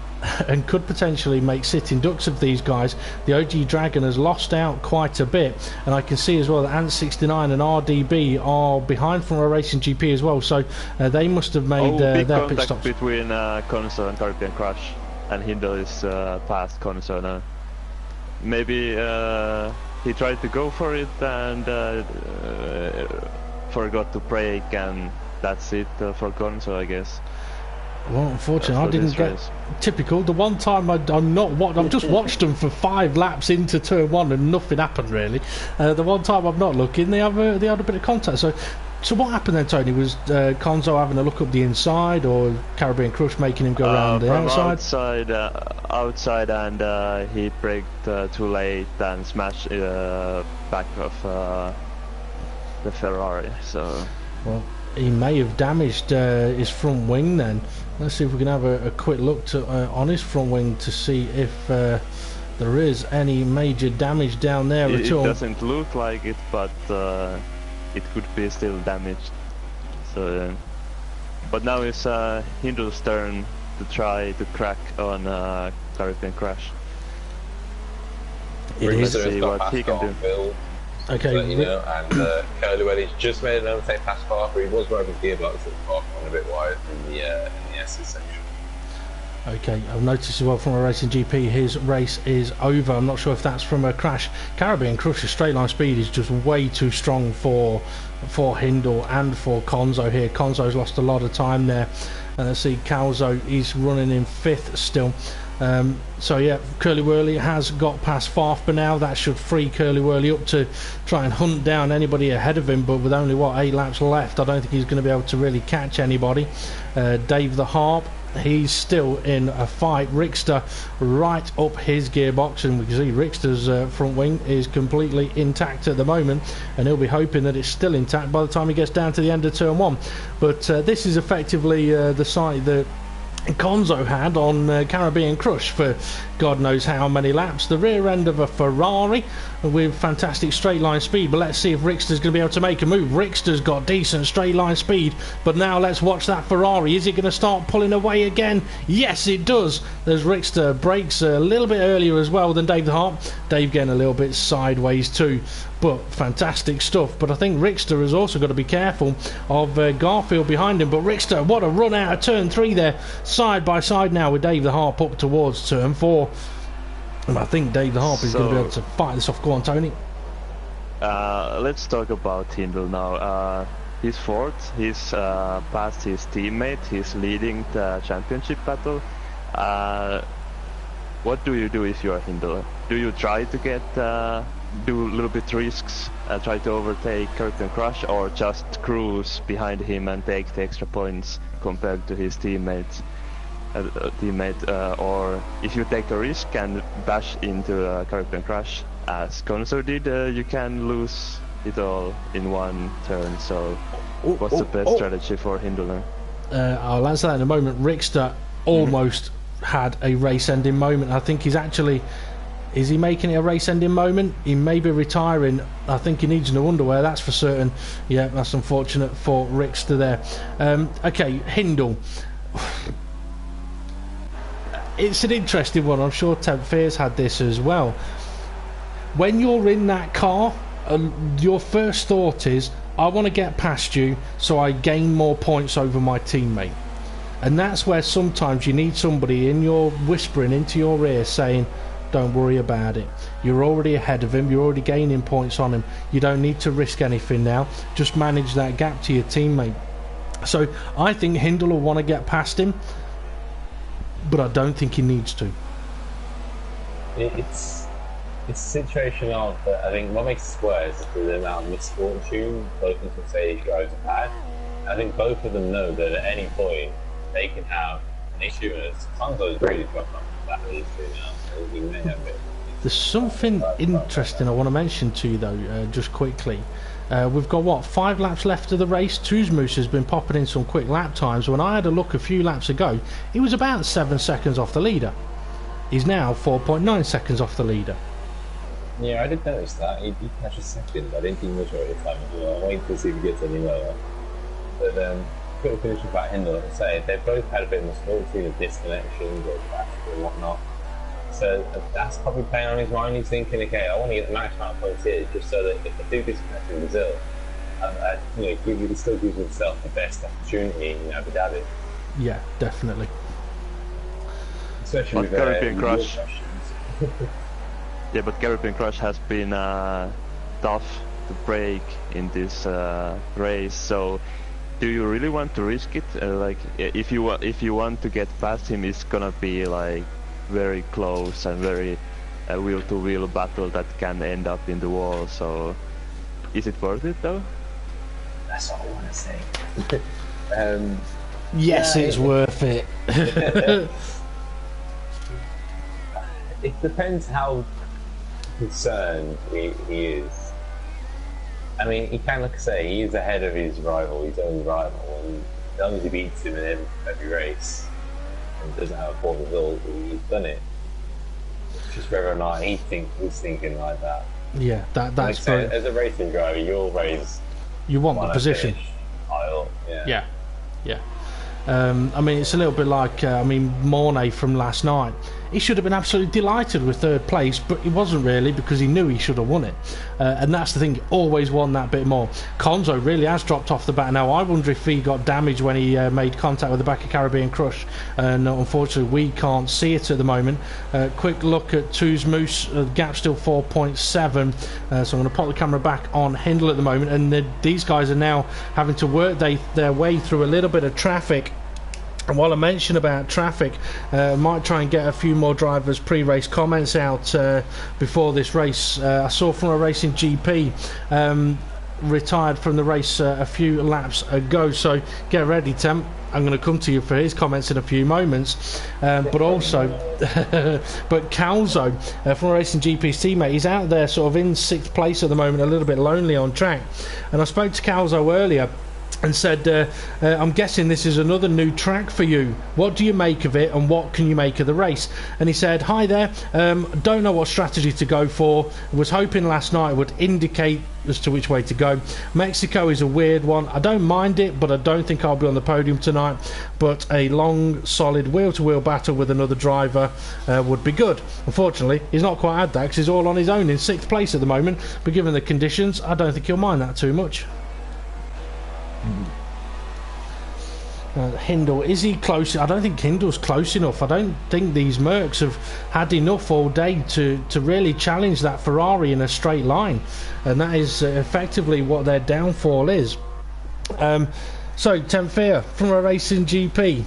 could potentially make sitting ducks of these guys. The OG Dragon has lost out quite a bit, and I can see as well that Ant69 and RDB are behind from a Racing GP as well, so they must have made big their pit contact stops. Between Conso and Caribbean Crush, and Hindle is past Conso now. Maybe he tried to go for it and forgot to brake, and that's it for Conso, I guess. Well, unfortunately, I didn't get typical. The one time I've just watched them for 5 laps into turn 1 and nothing happened really. The one time I'm not looking, they had a bit of contact. So what happened then, Tony? Was Konzo having a look up the inside, or Caribbean Crush making him go around the outside? Outside, and he braked too late and smashed back of the Ferrari. So, well, he may have damaged his front wing then. Let's see if we can have a quick look on his front wing to see if there is any major damage down there at all. It doesn't look like it, but it could be still damaged. So, but now it's Hindle's turn to try to crack on Caribbean Crash. Let's see what he can do. Okay, but, you know, and Curly Whirly's just made an overtake past Parker. He was wearing the gearbox at Parker on a bit wide in the S's section. Okay, I've noticed as well from a Racing GP his race is over. I'm not sure if that's from a crash. Caribbean Crush's straight line speed is just way too strong for Hindle and for Konzo here. Konzo's lost a lot of time there. And let's see, Calzo is running in 5th still. So yeah, Curly Whirly has got past Farfba now. That should free Curly Whirly up to try and hunt down anybody ahead of him, but with only 8 laps left, I don't think he's going to be able to really catch anybody. Dave the Harp, he's still in a fight. Rickster right up his gearbox, and we can see Rickster's front wing is completely intact at the moment, and he'll be hoping that it's still intact by the time he gets down to the end of turn 1. But this is effectively the site that Konzo had on Caribbean Crush for God knows how many laps. The rear end of a Ferrari with fantastic straight line speed, but let's see if Rickster's going to be able to make a move. Rickster's got decent straight line speed, but now let's watch that Ferrari. Is it going to start pulling away again? Yes, it does. There's Rickster, brakes a little bit earlier as well than Dave the Harp. Dave getting a little bit sideways too, but fantastic stuff. But I think Rickster has also got to be careful of Garfield behind him. But Rickster, what a run out of turn 3 there, side by side now with Dave the Harp up towards turn 4. And I think Dave the Harp is going to be able to fight this off. Go on, Tony. Let's talk about Hindle now. He's 4th. He's past his teammate. He's leading the championship battle. What do you do if you're Hindle? Do you try to get do a little bit risks, try to overtake Caribbean Crush, or just cruise behind him and take the extra points compared to his teammates? Or if you take a risk and bash into Caribbean Crush, as Konzo did, you can lose it all in one turn. So, what's the best strategy for Hindle? I'll answer that in a moment. Rickster almost had a race-ending moment. I think he's actually... Is he making it a race-ending moment? He may be retiring. I think he needs new underwear, that's for certain. Yeah, that's unfortunate for Rickster there. Okay, Hindle. It's an interesting one. I'm sure TempFear's had this as well. When you're in that car, your first thought is, I want to get past you so I gain more points over my teammate. And that's where sometimes you need somebody in your whispering into your ear saying, don't worry about it. You're already ahead of him. You're already gaining points on him. You don't need to risk anything now. Just manage that gap to your teammate. So I think Hindle will want to get past him, but I don't think he needs to. It's it's a situation of, I think what makes it worse is the amount of misfortune both of the Mercedes drivers have had. I think both of them know that at any point they can have an issue, and Alonso's really dropped off that issue now, so he may have it. There's something interesting I want to mention to you though, just quickly. We've got what, 5 laps left of the race. Tuzmus has been popping in some quick lap times. When I had a look a few laps ago, he was about 7 seconds off the leader. He's now 4.9 seconds off the leader. Yeah, I did notice that. He catch a second. I didn't think he was right at the time as well. I'm waiting to see if he gets any lower. But quick finish about Hindle, like I say, they've both had a bit of misfortune of disconnections or crashes and whatnot. So that's probably playing on his mind. He's thinking, okay, I want to get the max amount of points here, just so that if I do disconnect in Brazil, he still gives himself the best opportunity in Abu Dhabi. Yeah, definitely. Especially with Caribbean Crush. Yeah, but Caribbean Crush has been tough to break in this race. So, do you really want to risk it? Like, if you want to get past him, it's gonna be like very close and very wheel-to-wheel battle that can end up in the wall. So, is it worth it though? That's what I want to say. Yes, it's worth it. It depends how concerned he is. I mean, he can, like I say, he is ahead of his rival, his own rival, and as long as he beats him in every race and doesn't have a poor result, he's done it. It's just whether or not he's thinking like that. Yeah, that's like say, as a racing driver, you always want the position. Yeah. I mean, it's a little bit like Mornay from last night. He should have been absolutely delighted with 3rd place, but he wasn't really, because he knew he should have won it. And that's the thing, he always won that bit more. Konzo really has dropped off the bat now. I wonder if he got damaged when he made contact with the back of Caribbean Crush. And unfortunately, we can't see it at the moment. Quick look at Tuzmus, gap still 4.7. So I'm going to pop the camera back on Hindle at the moment. And these guys are now having to work their way through a little bit of traffic. And while I mention about traffic, might try and get a few more drivers' pre-race comments out before this race. I saw from a racing GP retired from the race a few laps ago, so get ready, Temp. I'm going to come to you for his comments in a few moments, but also but Calzo from a racing GP's teammate, he's out there sort of in 6th place at the moment, a little bit lonely on track. And I spoke to Calzo earlier and said, I'm guessing this is another new track for you. What do you make of it, and what can you make of the race? And he said, hi there, don't know what strategy to go for. Was hoping last night would indicate as to which way to go. Mexico is a weird one. I don't mind it, but I don't think I'll be on the podium tonight. But a long, solid wheel-to-wheel battle with another driver would be good. Unfortunately, he's not quite had that, because he's all on his own in 6th place at the moment. But given the conditions, I don't think he'll mind that too much. Hindle, is he close? I don't think Hindle's close enough. I don't think these Mercs have had enough all day to really challenge that Ferrari in a straight line, and that is effectively what their downfall is. So TempFear from a racing GP.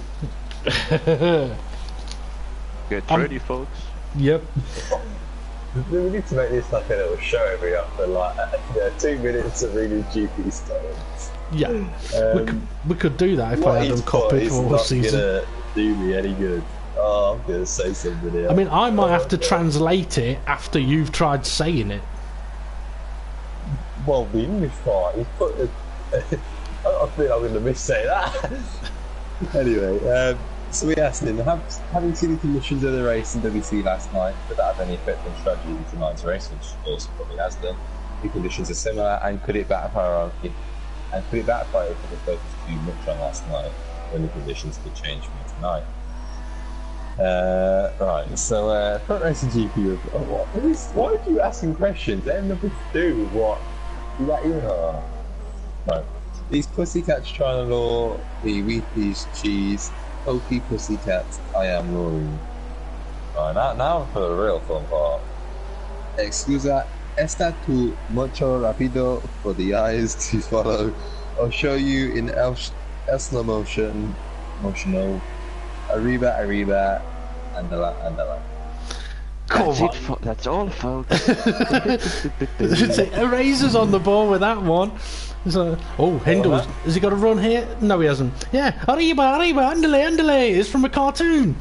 Get ready, folks. Yep. We need to make this like a little show every after like 2 minutes of reading GP stuff. Yeah, we could do that if I had them copied for all season. It's not gonna do me any good. Oh, I'm gonna say something here. I mean, I might have to translate it after you've tried saying it. Well, the English part, he's put the... I think I'm gonna missay that. Anyway, so we asked him, having seen the conditions of the race in WC last night, did that have any effect on strategy in tonight's race, which of course probably has done. The conditions are similar, and could it backfire if it was focused too much on last night when the conditions could change for tonight? Right, so front racing GP, why are you asking questions? They have nothing to do with what you got even are. Right. These pussycats trying to lure the Wheaties cheese. Pokey pussycats, I am roaring. Right, now for the real fun part. Excusa, está tu mucho rápido for the eyes to follow. I'll show you in slow motional. Arriba, andala. That's all, folks. Razor's on the ball with that one. So, Hindle, has he got a run here? No, he hasn't. Yeah, arriba, andale, it's from a cartoon.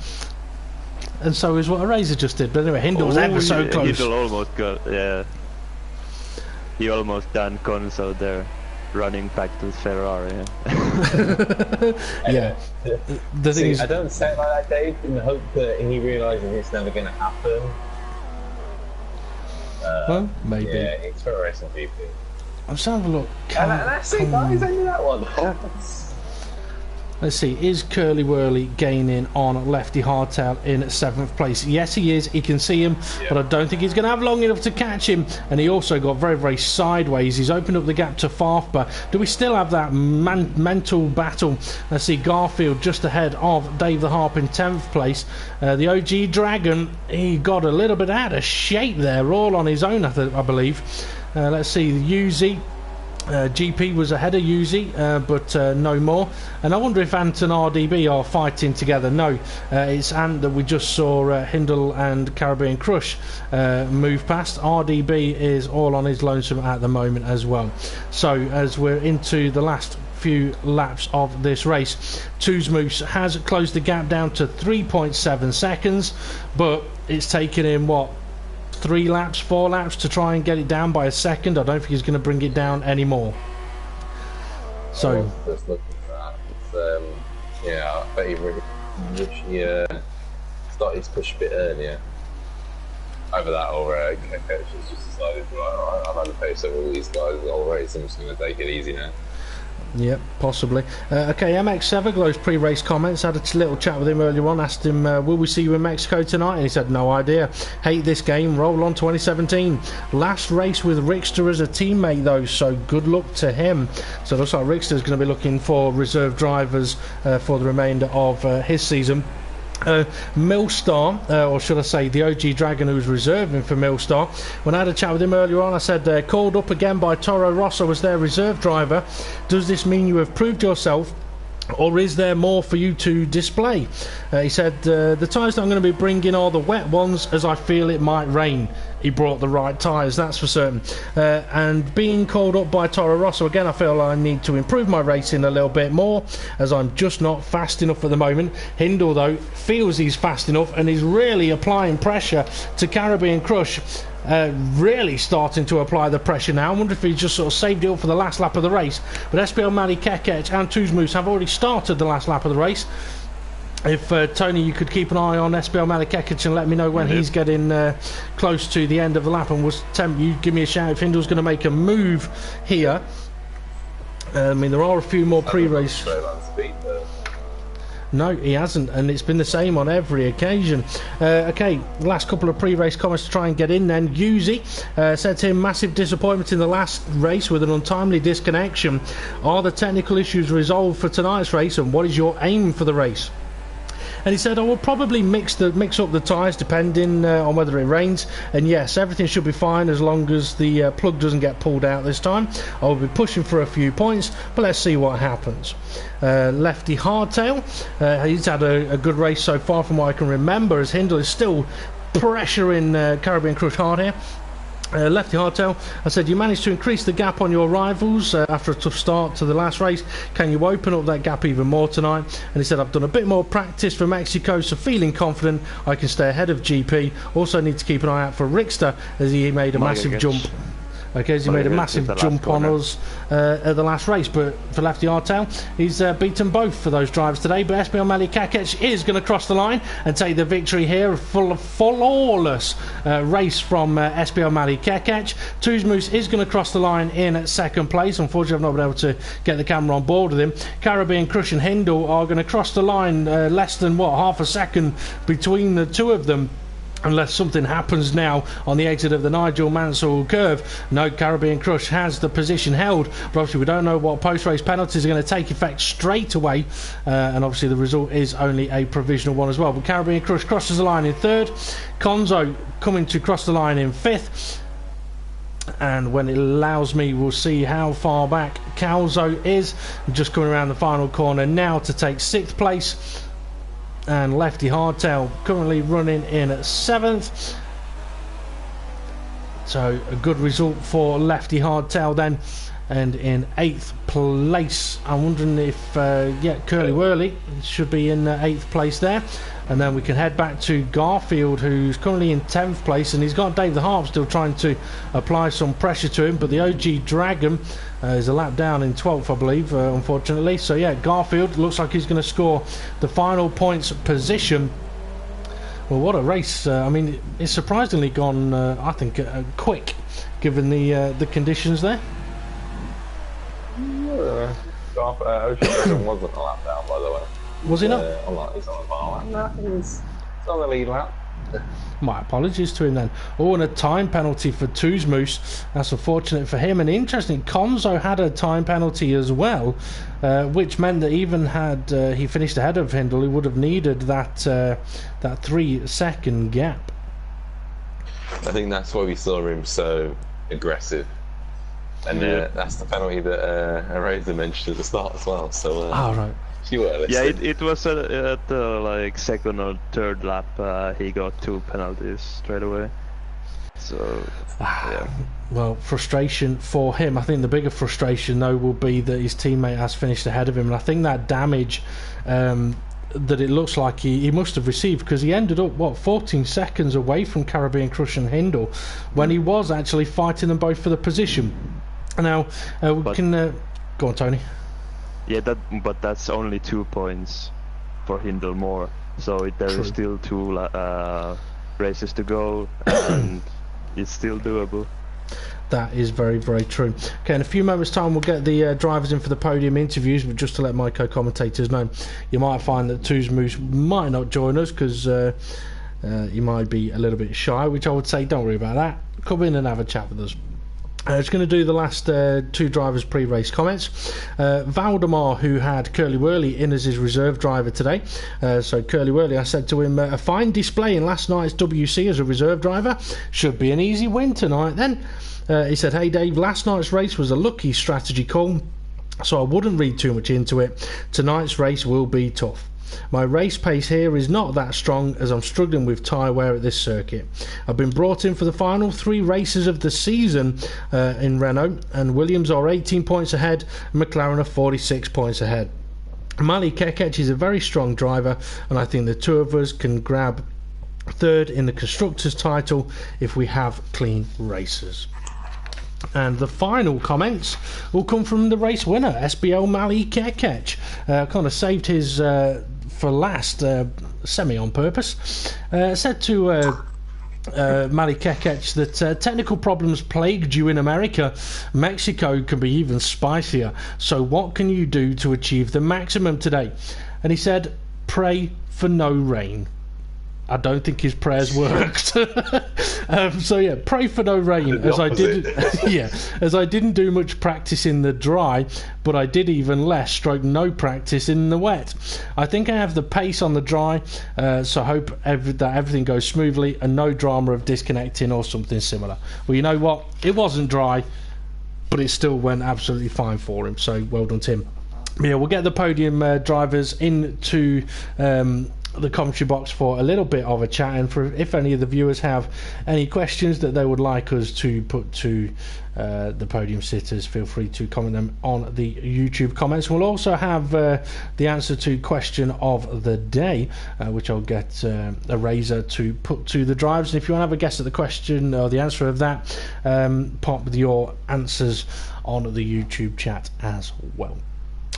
And so is what ARAZOR just did. But anyway, Hindle was ever so close. Hindle almost got, yeah. He almost done Conso there, running back to his Ferrari. Yeah. The thing is, I don't say it like that, Dave, in the hope that he realises it's never going to happen. Well, maybe. Yeah, it's for racing GP. I'm just having a look. That's it, guys. Only that one. Let's see, is Curly Whirly gaining on Lefty Hardtail in 7th place? Yes, he is. He can see him, but I don't think he's going to have long enough to catch him. And he also got very, very sideways. He's opened up the gap to Farf, but do we still have that mental battle? Let's see, Garfield just ahead of Dave the Harp in 10th place. The OG Dragon, he got a little bit out of shape there, all on his own, I believe. Let's see, Uzi. GP was ahead of Uzi, but no more. And I wonder if Ant and RDB are fighting together. No, it's Ant that we just saw Hindle and Caribbean Crush move past. RDB is all on his lonesome at the moment as well. So as we're into the last few laps of this race, Moose has closed the gap down to 3.7 seconds, but it's taken him, what, 3 laps, 4 laps to try and get it down by a second. I don't think he's going to bring it down anymore. So just looking for that. Yeah, I bet he started his push a bit earlier. Either that or coach has just decided, right, I've had a pace over all these guys the whole race, I'm just going to take it easy now. Yep, possibly. Okay, MX Everglow's pre-race comments. Had a little chat with him earlier on. Asked him, will we see you in Mexico tonight? And he said, no idea. Hate this game. Roll on 2017. Last race with Rickster as a teammate, though, so good luck to him. So it looks like Rickster's going to be looking for reserve drivers for the remainder of his season. Millstar, or should I say the OG Dragon, who's reserving for Millstar. When I had a chat with him earlier on, I said, called up again by Toro Rosso as their reserve driver. Does this mean you have proved yourself, or is there more for you to display? He said, the tyres that I'm going to be bringing are the wet ones, as I feel it might rain. He brought the right tyres, that's for certain. And being called up by Toro Rosso, again, I feel I need to improve my racing a little bit more, as I'm just not fast enough at the moment. Hindle, though, feels he's fast enough and he's really applying pressure to Caribbean Crush. Really starting to apply the pressure now. I wonder if he just sort of saved it up for the last lap of the race. But SPL Mali Kekec and Tuzmoose have already started the last lap of the race. If Tony, you could keep an eye on SPL Mali Kekec and let me know when he's getting close to the end of the lap, and you give me a shout if Hindle's going to make a move here. I mean, there are a few more pre-race. No, he hasn't, and it's been the same on every occasion. Okay, last couple of pre-race comments to try and get in then. Uzi said to him, massive disappointment in the last race with an untimely disconnection. Are the technical issues resolved for tonight's race, and what is your aim for the race? And he said, I will probably mix up the tyres depending on whether it rains. And yes, everything should be fine as long as the plug doesn't get pulled out this time. I will be pushing for a few points, but let's see what happens. Lefty Hardtail, he's had a good race so far from what I can remember, as Hindle is still pressuring Caribbean Crush hard here. Lefty Hardtail, I said, you managed to increase the gap on your rivals after a tough start to the last race. Can you open up that gap even more tonight? And he said, I've done a bit more practice for Mexico, so feeling confident I can stay ahead of GP. Also need to keep an eye out for Rickster, as he made a massive jump. Okay, as he made a massive jump on us at the last race. But for Lefty Hardtail, he's beaten both for those drivers today. But SPL Mali Kekec is going to cross the line and take the victory here. Flawless race from SPL Mali Kekec. Tuzmoose is going to cross the line in at second place. Unfortunately, I've not been able to get the camera on board with him. Caribbean Crush and Hindle are going to cross the line less than, half a second between the two of them. Unless something happens now on the exit of the Nigel Mansell curve. No, Caribbean Crush has the position held, but obviously we don't know what post-race penalties are going to take effect straight away, and obviously the result is only a provisional one as well. But Caribbean Crush crosses the line in third, Conzo coming to cross the line in fifth, and when it allows me, we'll see how far back Calzo is. Just coming around the final corner now to take sixth place. And Lefty Hardtail currently running in at 7th. So a good result for Lefty Hardtail then. And in 8th place, I'm wondering if, Curly Whirly should be in 8th place there. And then we can head back to Garfield, who's currently in 10th place, and he's got Dave the Harp still trying to apply some pressure to him. But the OG Dragon is a lap down in 12th, I believe, unfortunately. So yeah, Garfield looks like he's going to score the final points position. Well, what a race. I mean, it's surprisingly gone, I think, quick, given the conditions there. OG Dragon wasn't a lap down, by the way. Was he not? He's on the final lap. No, he's on the lead lap. My apologies to him then. Oh, and a time penalty for Tuzmoose. That's unfortunate for him. And interesting, Konzo had a time penalty as well, which meant that even had he finished ahead of Hindle, he would have needed that 3-second gap. I think that's why we saw him so aggressive. And that's the penalty that ARAZOR mentioned at the start as well. So, right. Yeah, it was at the like second or third lap. He got 2 penalties straight away. So yeah. Well, frustration for him. I think the bigger frustration though will be that his teammate has finished ahead of him, and I think that damage that it looks like he must have received, because he ended up 14 seconds away from Caribbean Crush and Hindle when he was actually fighting them both for the position. Now we can go on, Tony. Yeah, but that's only 2 points for Hindle more. So there is still 2 races to go, and it's still doable. That is very, very true. Okay, in a few moments' time, we'll get the drivers in for the podium interviews. But just to let my co-commentators know, you might find that Tuzmoose might not join us because he might be a little bit shy, which I would say don't worry about that. Come in and have a chat with us. It's going to do the last 2 drivers' pre-race comments. Valdemar, who had Curly Whirly in as his reserve driver today. So Curly Whirly, I said to him, a fine display in last night's WC as a reserve driver. Should be an easy win tonight then. He said, hey Dave, last night's race was a lucky strategy call, so I wouldn't read too much into it. Tonight's race will be tough. My race pace here is not that strong as I'm struggling with tyre wear at this circuit. I've been brought in for the final 3 races of the season in Renault, and Williams are 18 points ahead and McLaren are 46 points ahead. Mali Kekec is a very strong driver, and I think the 2 of us can grab 3rd in the Constructors' title if we have clean races. And the final comments will come from the race winner, SBL Mali Kekec. Kind of saved his for last, semi on purpose. Said to Mali Kekec that technical problems plagued you in America. Mexico can be even spicier. So what can you do to achieve the maximum today? And he said, pray for no rain. I don't think his prayers worked. So yeah, pray for no rain, as I did. As I didn't do much practice in the dry, but I did even less, stroke no practice in the wet. I think I have the pace on the dry, so hope that everything goes smoothly and no drama of disconnecting or something similar. Well, you know what? It wasn't dry, but it still went absolutely fine for him. So well done, Tim. Yeah, we'll get the podium drivers into the commentary box for a little bit of a chat, and for if any of the viewers have any questions that they would like us to put to the podium sitters, feel free to comment them on the YouTube comments. We'll also have the answer to question of the day, which I'll get ARAZOR to put to the drivers. And if you want to have a guess at the question or the answer of that, pop your answers on the YouTube chat as well.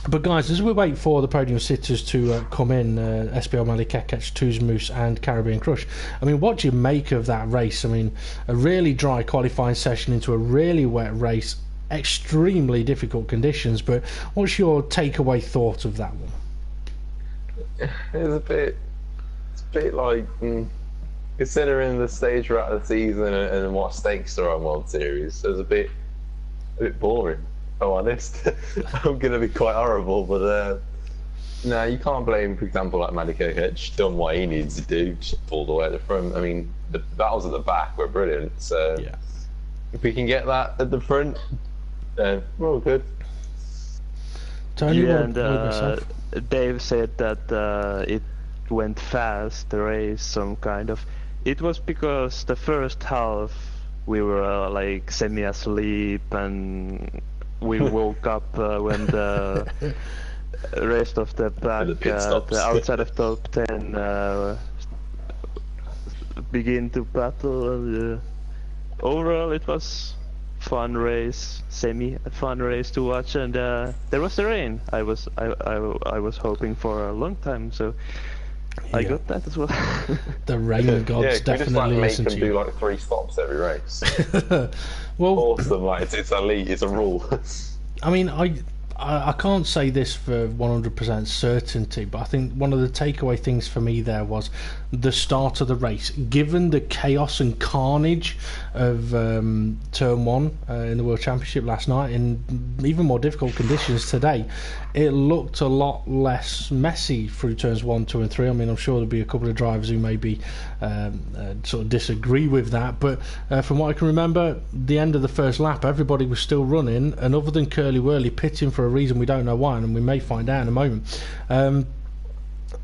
But guys, as we wait for the podium sitters to come in, SBL Mali Kekec, Tuzmoose and Caribbean Crush, I mean, what do you make of that race? I mean, a really dry qualifying session into a really wet race, extremely difficult conditions, but what's your takeaway thought of that one? It's a bit like, considering the stage we're at of the season and what stakes are on World Series, it's a bit boring. Oh, honest. I'm going to be quite horrible, but no, you can't blame, for example, like Mali Kekec done what he needs to do, just pulled away at the front. I mean, the battles at the back were brilliant, so yeah. If we can get that at the front, then we're all good. Tony, yeah, and Dave said that it went fast, the race, some kind of. It was because the first half we were like semi-asleep, and we woke up when the rest of the pack, the outside of top 10, begin to battle. Overall, it was fun race, semi-fun race to watch, and there was the rain. I was hoping for a long time, so I got that as well. The rain gods definitely listen to you. Make them do like 3 stops every race. Well, awesome, like it's elite, it's a rule. I mean, I can't say this for 100% certainty, but I think one of the takeaway things for me there was the start of the race. Given the chaos and carnage of Turn 1 in the World Championship last night, in even more difficult conditions today, it looked a lot less messy through turns 1, 2 and 3. I mean, I'm sure there'll be a couple of drivers who maybe sort of disagree with that, but from what I can remember, the end of the first lap, everybody was still running, and other than Curly Wurly pitting for a reason we don't know why, and we may find out in a moment,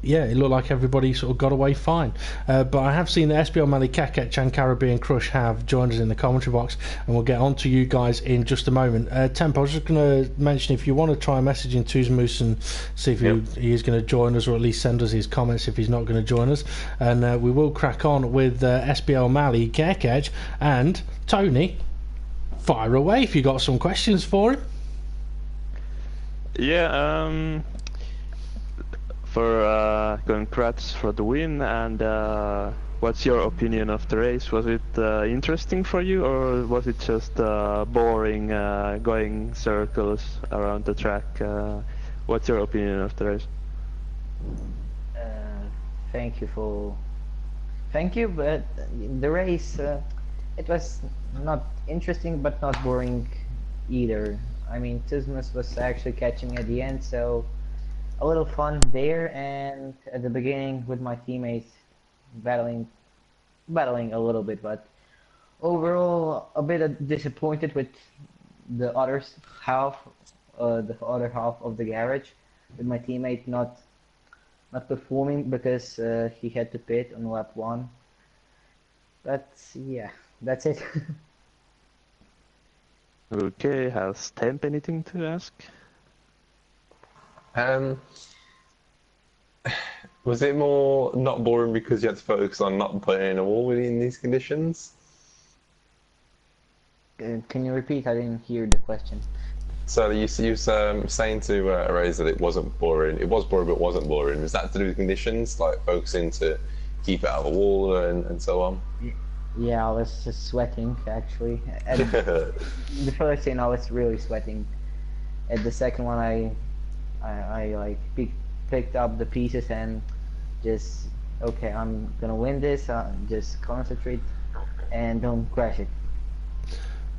yeah, it looked like everybody sort of got away fine. But I have seen that SBL Mali Kakech and Caribbean Crush have joined us in the commentary box, and we'll get on to you guys in just a moment. Temp, I was just going to mention, if you want to try messaging Tuzmoose and see if he is going to join us, or at least send us his comments if he's not going to join us, and we will crack on with SBL Mali Kakech. And Tony, fire away if you got some questions for him. Yeah, for congrats for the win, and what's your opinion of the race? Was it interesting for you, or was it just boring, going circles around the track? What's your opinion of the race? Thank you, but the race, it was not interesting but not boring either. I mean, Tuzmus was actually catching at the end, so a little fun there, and at the beginning with my teammates battling a little bit, but overall a bit disappointed with the other half of the garage, with my teammate not performing because he had to pit on lap 1. But yeah, that's it. Okay, has Temp anything to ask? Was it more not boring because you had to focus on not putting in a wall in these conditions? Can you repeat? I didn't hear the question. So you were saying to ARAZOR that it wasn't boring. It was boring, but it wasn't boring. Was that to do with conditions, like focusing to keep it out of the wall and so on? Yeah, I was just sweating actually. The first thing, I was really sweating. At the second one, I like picked up the pieces and just, okay, I'm gonna win this. Just concentrate and don't crash it.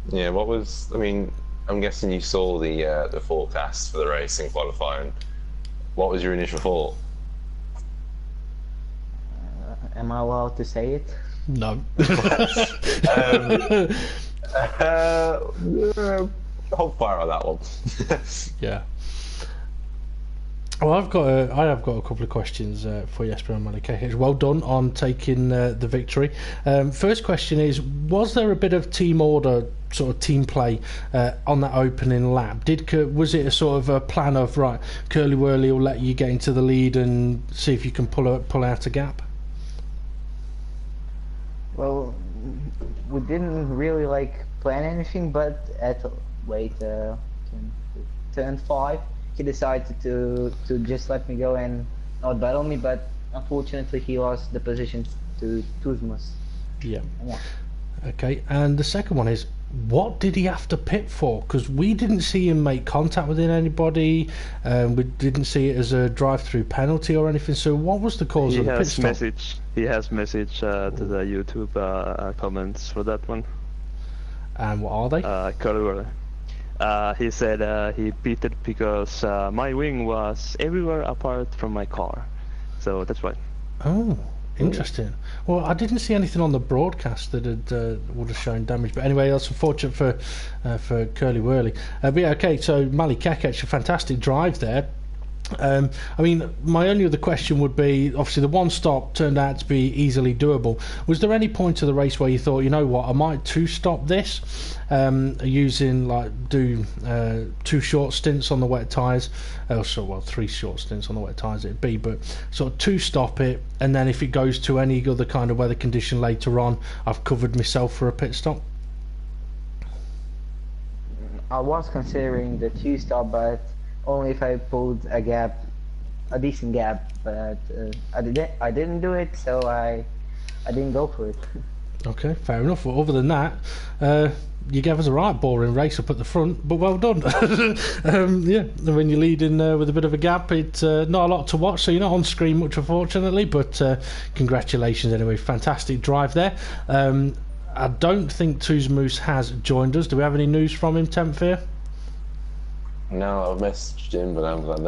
Yeah, I mean, I'm guessing you saw the forecast for the race in qualifying. What was your initial thought? Am I allowed to say it? No. Hold fire on that one. Yeah. Well, I have got a couple of questions for Jesper and Malika. Well done on taking the victory. First question is: was there a bit of team order, sort of team play on that opening lap? Was it a sort of a plan of, right, Curly Wurly will let you get into the lead and see if you can pull out a gap? Well, we didn't really plan anything, but at turn 5, he decided to just let me go and not battle me, but unfortunately he lost the position to Tuzmus. Yeah. Okay, and the second one is, what did he have to pit for? Because we didn't see him make contact with anybody. We didn't see it as a drive-through penalty or anything. So what was the cause of the pit stop? He has message to the YouTube comments for that one. And what are they? Curly. He said he pitted because my wing was everywhere apart from my car. So that's why. Oh, interesting. Well, I didn't see anything on the broadcast that would have shown damage. But anyway, that's unfortunate for Curly Wurly. But yeah, okay, so Mali Kakech, a fantastic drive there. I mean, my only other question would be, obviously the one stop turned out to be easily doable. Was there any point of the race where you thought, you know what, I might two-stop this, using, like, do 2 short stints on the wet tyres, well, 3 short stints on the wet tyres it'd be, but sort of two-stop it, and then if it goes to any other kind of weather condition later on, I've covered myself for a pit stop? I was considering the 2-stop, but only if I pulled a decent gap, but I didn't do it, so I didn't go for it. Okay, fair enough. Well, other than that, you gave us a right boring race up at the front, but well done. Yeah, when you're leading with a bit of a gap, it's not a lot to watch, so you're not on screen much, unfortunately, but congratulations anyway. Fantastic drive there. I don't think Tuzmoose has joined us. Do we have any news from him, TempFear? No, I've messaged him, but I've got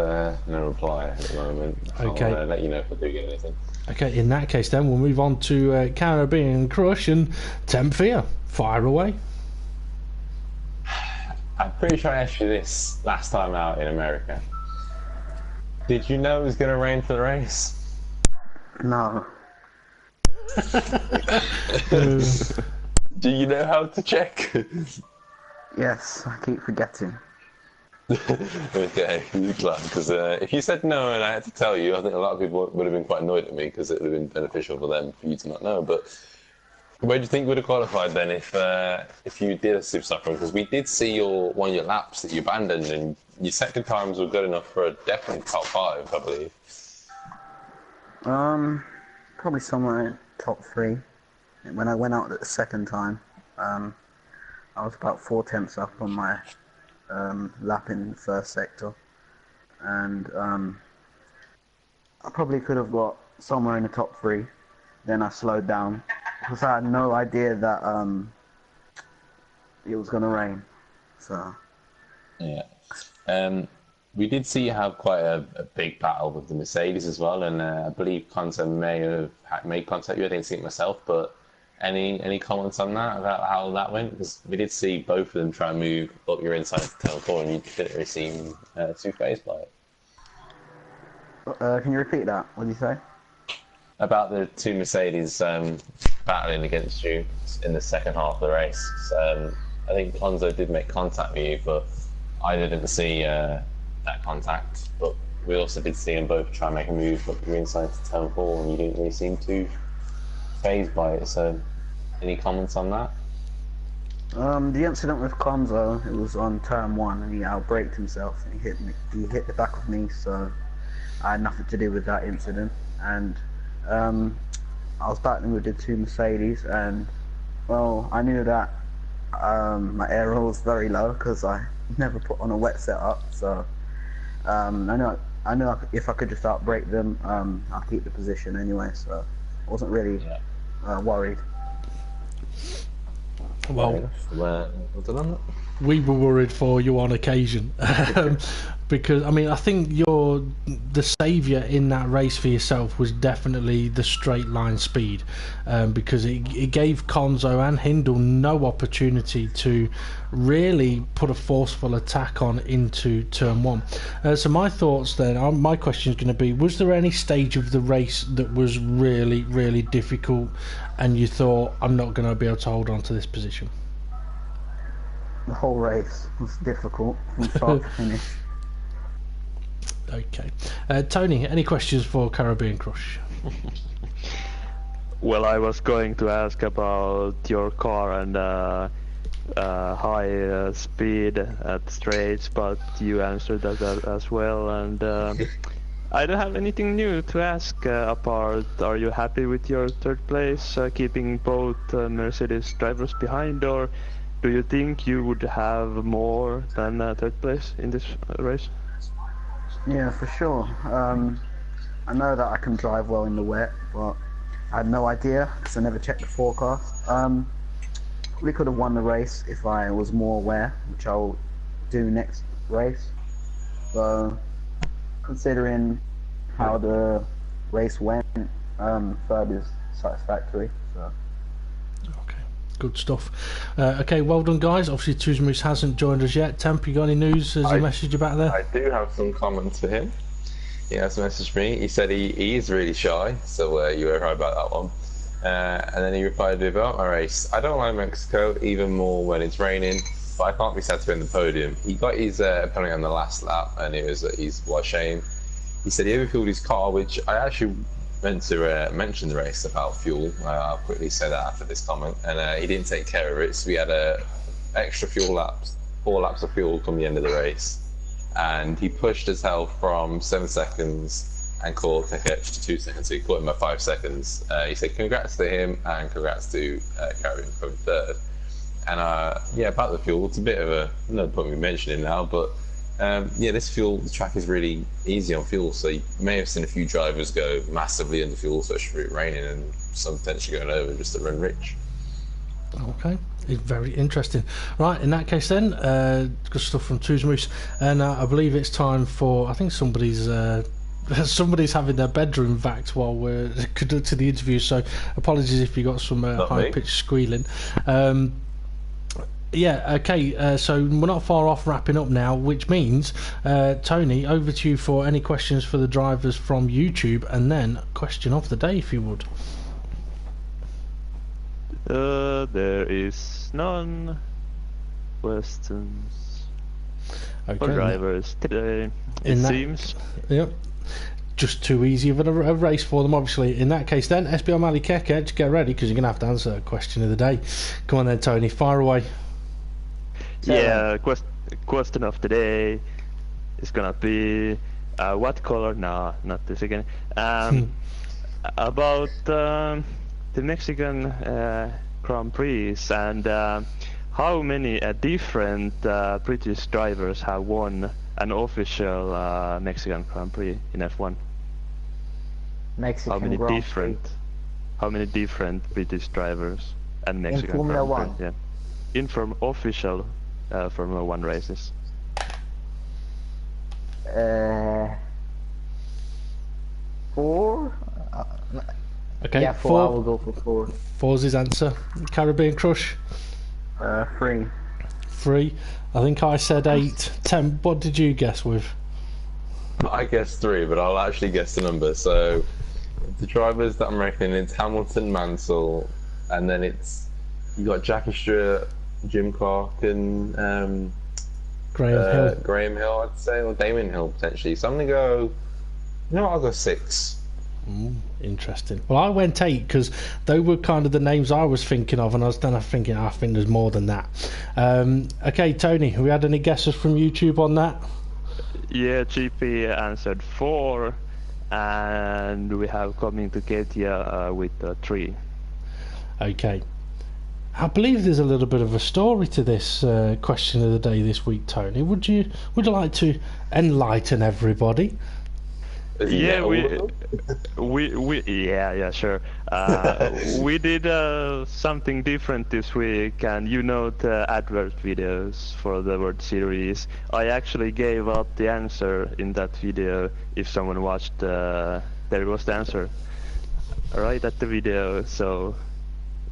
no reply at the moment. Okay. I'll let you know if I do get anything. Okay, in that case then, we'll move on to Caribbean Crush and TempFear. Fire away. I'm pretty sure I asked you this last time out in America. Did you know it was going to rain for the race? No. Do you know how to check? Yes, I keep forgetting. Okay, you're glad, because if you said no and I had to tell you, I think a lot of people would have been quite annoyed at me, because it would have been beneficial for them for you to not know. But where do you think you would have qualified then if you did a super stop run? Because we did see one of your laps that you abandoned, and your second times were good enough for a definitely top 5, I believe. Probably somewhere in top 3. When I went out the second time, I was about 4 tenths up on my lap in the first sector, and I probably could have got somewhere in the top 3. Then I slowed down because I had no idea that it was going to rain. So yeah, we did see you have quite a big battle with the Mercedes as well, and I believe Conza may have made contact with you. I didn't see it myself, but any comments on that, about how that went? Because we did see both of them try and move up your inside to turn 4, and you didn't really seem too fazed by it. Can you repeat that? What did you say? About the 2 Mercedes battling against you in the second half of the race. I think Conzo did make contact with you, but I didn't see that contact. But we also did see them both try and make a move up your inside to turn 4, and you didn't really seem too fazed by it. So any comments on that? The incident with Conzo, it was on turn 1, and he outbraked himself and he hit the back of me, so I had nothing to do with that incident. And I was battling with the 2 Mercedes, and well, I knew that my air was very low because I never put on a wet setup, so I know if I could just outbrake them, I'll keep the position anyway, so I wasn't really worried. Well, we were worried for you on occasion, because I mean, I think the saviour in that race for yourself was definitely the straight line speed, because it gave Conzo and Hindle no opportunity to really put a forceful attack on into turn 1. So my thoughts then, my question is going to be: was there any stage of the race that was really, really difficult, and you thought, I'm not going to be able to hold on to this position? The whole race was difficult from start to finish. Okay. Tony, any questions for Caribbean Crush? Well, I was going to ask about your car and high speed at straights, but you answered that as well, and I don't have anything new to ask apart. Are you happy with your 3rd place, keeping both Mercedes drivers behind, or do you think you would have more than 3rd place in this race? Yeah, for sure. I know that I can drive well in the wet, but I had no idea because I never checked the forecast. We could have won the race if I was more aware, which I'll do next race. So, considering how the race went, 3rd is satisfactory. So. Okay, good stuff. Okay, well done, guys. Obviously, Tuzmoose hasn't joined us yet. Temp, you got any news? Has he messaged you back there? I do have some comments for him. He has messaged me. He said he is really shy, so you were right about that one. And then he replied about my race. I don't like Mexico, even more when it's raining, but I can't be sad to win the podium. He got his penalty on the last lap, and it was what a shame. He said he overfueled his car, which I actually meant to mention the race about fuel. I'll quickly say that after this comment. And he didn't take care of it, so we had extra fuel laps, 4 laps of fuel come the end of the race. And he pushed as hell from 7 seconds and caught Tekech to 2 seconds, so he caught him by 5 seconds. He said congrats to him and congrats to Carrion coming third. And yeah, about the fuel, it's a bit of no point me mentioning now, but yeah, this fuel, the track is really easy on fuel, so you may have seen a few drivers go massively under fuel, especially if it's raining, and some potentially going over just to run rich. Okay, it's very interesting. Right, in that case then, good stuff from Tuzmoose, and I believe it's time for, I think somebody's having their bedroom vaxxed while we're conducting the interview, so apologies if you got some high-pitched squealing. Yeah, okay, so we're not far off wrapping up now, which means, Tony, over to you for any questions for the drivers from YouTube, and then question of the day, if you would. There is none questions for drivers today, it seems. Yep. Just too easy of a race for them, obviously. In that case then, SBR Mali Kekech, get ready, because you're going to have to answer a question of the day. Come on then, Tony, fire away. Yeah, question of the day is gonna be what color? No, not this again. About the Mexican Grand Prix and how many different British drivers have won an official Mexican Grand Prix in F1? Mexican How many different British drivers and Mexican in Formula Grand Prix? 1? Yeah, in official Formula 1 races. Four? Okay, yeah, 4. I will go for 4. 4's his answer. Caribbean Crush? 3. 3. I think I said 8. Temp, what did you guess with? I guessed 3, but I'll actually guess the number. So the drivers that I'm reckoning, it's Hamilton, Mansell, and then you got Jackie Stewart, Jim Clark, and Graham Hill, I'd say, or Damon Hill potentially. So I'm gonna go. I'll go 6. Interesting. Well, I went 8 because they were kind of the names I was thinking of, and I was then thinking, I think there's more than that. Okay, Tony, have we had any guesses from YouTube on that? Yeah, GP answered 4, and we have coming to Katia with 3. Okay. I believe there's a little bit of a story to this question of the day this week, Tony. Would you like to enlighten everybody? Yeah, yeah, sure. We did something different this week, and the advert videos for the World Series. I actually gave out the answer in that video. If someone watched, there was the answer right at the video. So,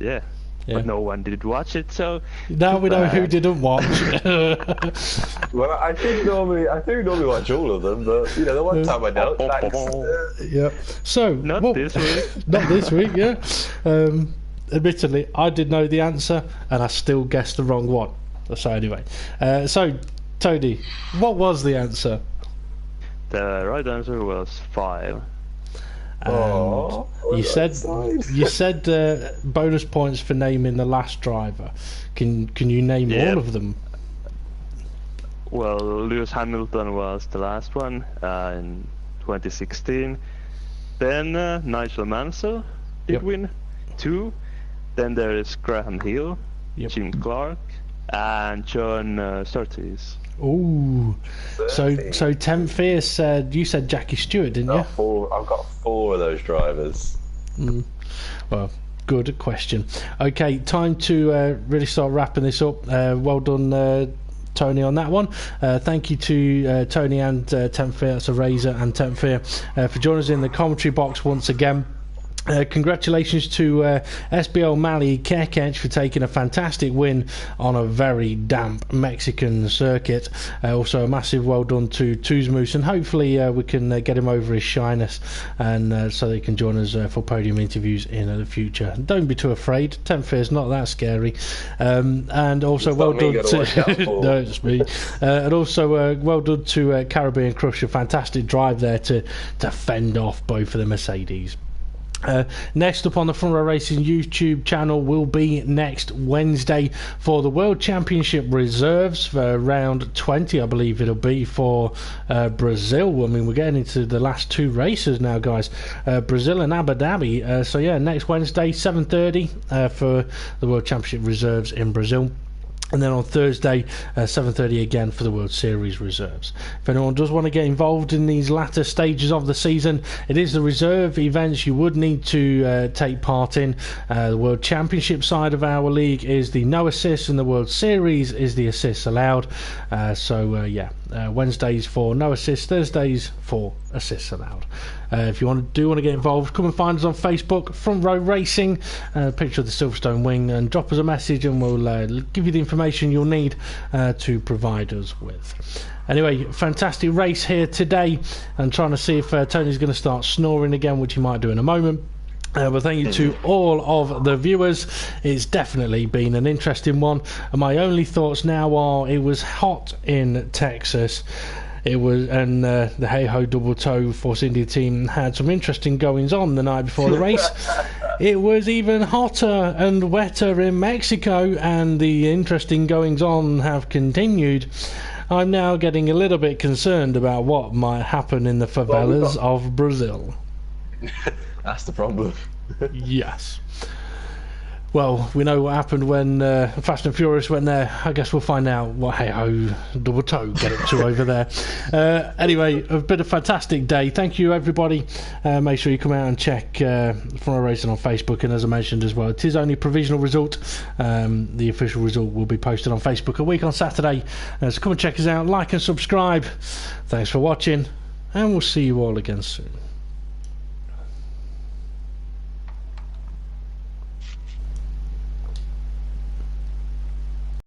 yeah. But no one did watch it, so now we know who didn't watch. Well, I think normally watch all of them, but the one time I don't. Thanks. Yeah. So not this week. Not this week. Yeah. Admittedly, I did know the answer, and I still guessed the wrong one. So anyway, so Tony, what was the answer? The right answer was 5. And you said bonus points for naming the last driver. Can you name all of them? Well, Lewis Hamilton was the last one in 2016. Then Nigel Mansell did win 2. Then there is Graham Hill, Jim Clark, and John Surtees. Ooh, so TempFear said, you said Jackie Stewart, didn't you? I've got 4 of those drivers. Well, good question. Okay, time to really start wrapping this up. Well done, Tony, on that one. Thank you to Tony and TempFear, that's ARAZOR and TempFear, for joining us in the commentary box once again. Congratulations to SBL Mali Kekech for taking a fantastic win on a very damp Mexican circuit. Also a massive well done to Tuzmus, and hopefully we can get him over his shyness, and so they can join us for podium interviews in the future. Don't be too afraid, TempFear is not that scary. And also well done to no, it's me. And also well done to Caribbean Crush, a fantastic drive there to fend off both of the Mercedes. Next up on the Front Row Racing YouTube channel will be next Wednesday for the World Championship reserves for round 20, I believe it'll be, for Brazil. I mean, we're getting into the last 2 races now, guys. Brazil and Abu Dhabi. So yeah, next Wednesday 7:30 for the World Championship reserves in Brazil. And then on Thursday, 7:30 again for the World Series reserves. If anyone does want to get involved in these latter stages of the season, it is the reserve events you would need to take part in. The World Championship side of our league is the no assists, and the World Series is the assists allowed. Wednesdays for no assists, Thursdays for assists allowed. If you want to get involved, come and find us on Facebook, Front Row Racing, picture of the Silverstone wing, and drop us a message and we'll give you the information you'll need to provide us with. Anyway, fantastic race here today. I'm trying to see if Tony's going to start snoring again, which he might do in a moment. But thank you to all of the viewers. It's definitely been an interesting one, and my only thoughts now are it was hot in Texas. It was, and the Hey Ho Double Toe Force India team had some interesting goings on the night before the race. It was even hotter and wetter in Mexico, and the interesting goings on have continued. I'm now getting a little bit concerned about what might happen in the favelas of Brazil. That's the problem. Yes. Well, we know what happened when Fast and Furious went there. I guess we'll find out what Hey Ho Double Toe get up to over there. Anyway, it's been a fantastic day. Thank you, everybody. Make sure you come out and check Front Row Racing on Facebook, and as I mentioned as well, it is only a provisional result. The official result will be posted on Facebook a week on Saturday. So come and check us out, like and subscribe. Thanks for watching, and we'll see you all again soon.